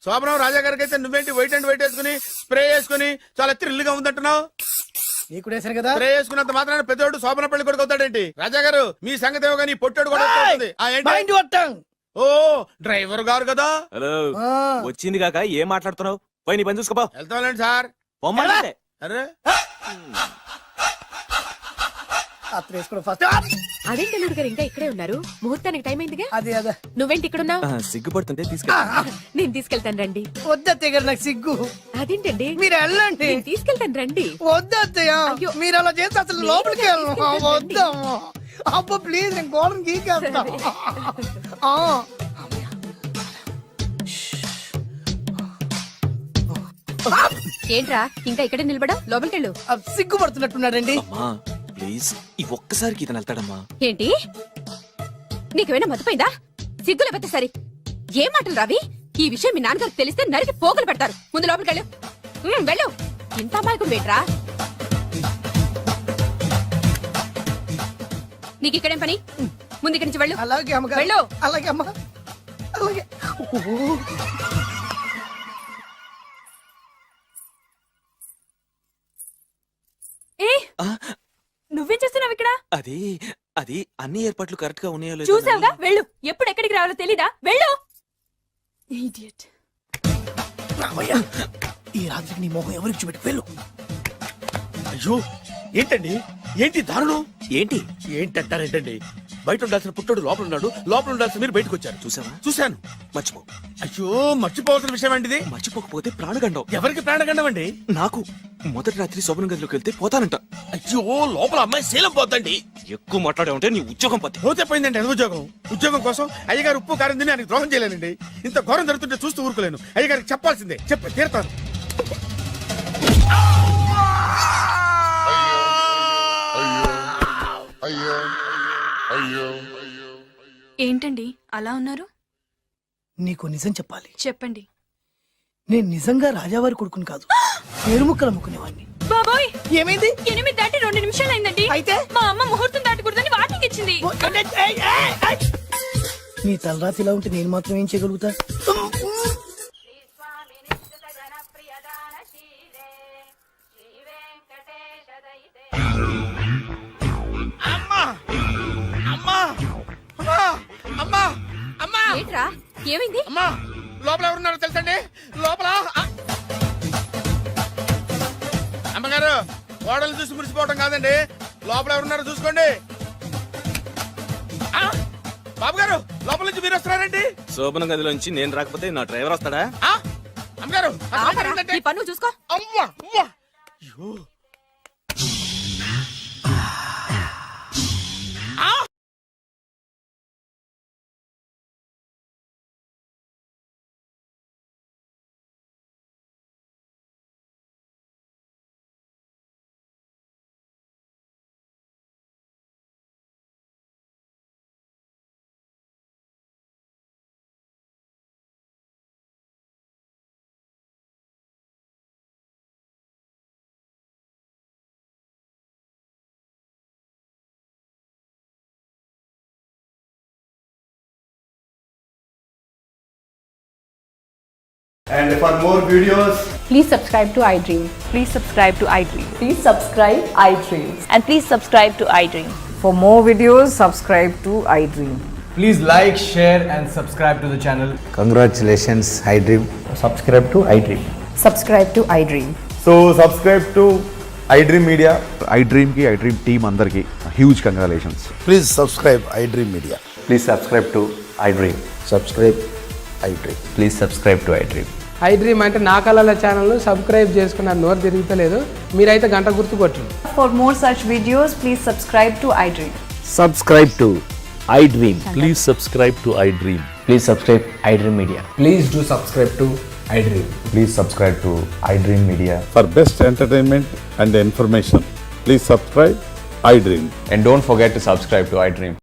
శోభనం రాజా గారికి అయితే నువ్వేంటి వైట్ అండ్ వైట్ వేసుకుని స్ప్రే వేసుకుని చాలా థ్రిల్ గా ఉందంటున్నావు? నీకు వేసాను కదా. స్ప్రే వేసుకున్నంత మాత్రాన పెద్దోడు శోభన పెళ్లి కొడుకు అవుతాడేంటి? రాజా గారు మీ సంగతి ఏమో కానీ పొట్టోడు కూడా అవుతుంది. మైండ్ వట్టం. ఓ డ్రైవర్ గారు కదా. హలో, వచ్చింది కాక ఏం మాట్లాడుతున్నావు? పోయి నీ పని చూసుకోపో. వెళ్తాండి సార్. పొమ్మంటే అరే అదేంటి అల్లుడు గారు ఇంకా ఇక్కడే ఉన్నారు? ముహూర్తానికి టైం అయిందిగా. అదే అదే. నువ్వేంటి ఇక్కడున్నావు? సిగ్గుపడుతుంటే తీసుకెళ్ళి. నేను తీసుకెళ్తాను రండి. వద్దత్తయ్య గారు, నాకు సిగ్గు. అదేంటండి? మీరు వెళ్ళండి. నేను తీసుకెళ్తాను రండి. వద్దత్తయ్య, మీరు అలా చేస్తే అసలు లోపలికి వెళ్ళను. వద్దమ్మా. అబ్బా ప్లీజ్, నేను గోడను గీకేస్తా. ఏంట్రా ఇంకా ఇక్కడే నిలబడా? లోపలికెళ్ళు. సిగ్గుపడుతున్నట్టున్నాడండి. ప్లీజ్ ఈ ఒక్కసారికి ఇతను వెళ్తాడమ్మా. ఏంటి నీకేమైనా మతిపోయిందా? సిగ్గులు పెద్ద సరి. ఏం మాటలు రావి? ఈ విషయం మీ నాన్నగారికి తెలిస్తే నరికి పోగులు పెడతారు. ముందు లోపలికెళ్ళు. వెళ్ళు. ఇంత అమాయకుడు వేట్రా? నీకు ఇక్కడేం పని? ముందు ఇక్కడి నుంచి వెళ్ళు. అలాగే అమ్మగారు. వెళ్ళు. అలాగే అమ్మా, అలాగే. నువ్వేం చేస్తున్నావు ఇక్కడ? అది అది అన్ని ఏర్పాట్లు కరెక్ట్ గా ఉన్నాయో లేదో చూసావుగా, వెళ్ళు. ఎప్పుడు ఎక్కడికి రావాలో తెలీదా? వెళ్ళు. ఇడియట్. ఈ రాత్రికి నీ మొహం ఎవరికి చూపెట్టి వెళ్ళు. అయ్యో ఏంటండి, ఏంటి దారుణం? ఏంటి ఏంటంటారేంటండి? బయట ఉండాల్సిన పుట్టోడు లోపల ఉన్నాడు, లోపల ఉండాల్సిన మీరు బయటకు వచ్చారు. చూసావా? చూశాను. మర్చిపో. అయ్యో మర్చిపోవాల్సిన విషయం అండి ఇది. మర్చిపోకపోతే ప్రాణగండం. ఎవరికి ప్రాణగండం అండి? నాకు. మొదటి రాత్రి శోభన గదిలోకి వెళ్తే పోతానంట. అయ్యో లోపల అమ్మాయి శీలం పోతండి. ఎక్కువ మాట్లాడే ఉంటే నీ ఉద్యోగం పోతే. పోతే పోయిందండి అది ఉద్యోగం. ఉద్యోగం కోసం అయ్యగారు ఉప్పు కారం తిని ఆయనకు ద్రోహం చేయలేనండి. ఇంత ఘోరం జరుగుతుంటే చూస్తూ ఊరుకోలేను. అయ్యగారికి చెప్పాల్సిందే, చెప్పి తీరుతాను. ఏంటండి అలా ఉన్నారు? నీకు నిజం చెప్పాలి. చెప్పండి. నేను నిజంగా రాజావారి కొడుకుని కాదు, పేరుముక్కలు అమ్ముకునేవాడిని. బాబోయ్, ఏమైంది? 8 దాటి 2 నిమిషాలు అయిందండి. అయితే మా అమ్మ ముహూర్తం దాటకూడదని వాటికి ఇచ్చింది. నీ తలరాతి ఇలా ఉంటే నేను మాత్రం ఏం చేయగలుగుతా? ఏంట్రా ఏమైంది? అమ్మా లోపల ఎవరున్నారో తెలుసండి? లోపల అమ్మగారు, గోడలు చూసి మురిసిపోవడం కాదండి, లోపల ఎవరున్నారో చూసుకోండి. బాబు గారు, లోపల నుంచి మీరు వస్తున్నారండి? శోభన గదిలోంచి నేను రాకపోతే నా డ్రైవర్ వస్తాడా? అమ్మగారు ఈ పన్ను చూసుకో. అమ్మా అమ్మా. And for more videos, please subscribe to iDream. Please subscribe to iDream. Please subscribe iDream. And please subscribe to iDream. For more videos, subscribe to iDream. please like, share and subscribe to the channel. Congratulations, iDream. Subscribe to iDream. Subscribe to iDream. So subscribe to iDream Media. iDream ki iDream team andarki huge congratulations. Please subscribe iDream Media. Please subscribe to iDream. Subscribe iDream. Please subscribe to iDream. I dream అంటే నా కళల channel subscribe చేసుకున్న నోరు తిరుగుతలేదు మీరైతే గంట గుర్తు కొట్టండి. For more such videos, please subscribe to iDream. Subscribe to iDream. Please subscribe to iDream. Please subscribe iDream Media. Please do subscribe to iDream. Please subscribe to iDream Media. For best entertainment and information, please subscribe iDream. And don't forget to subscribe to iDream.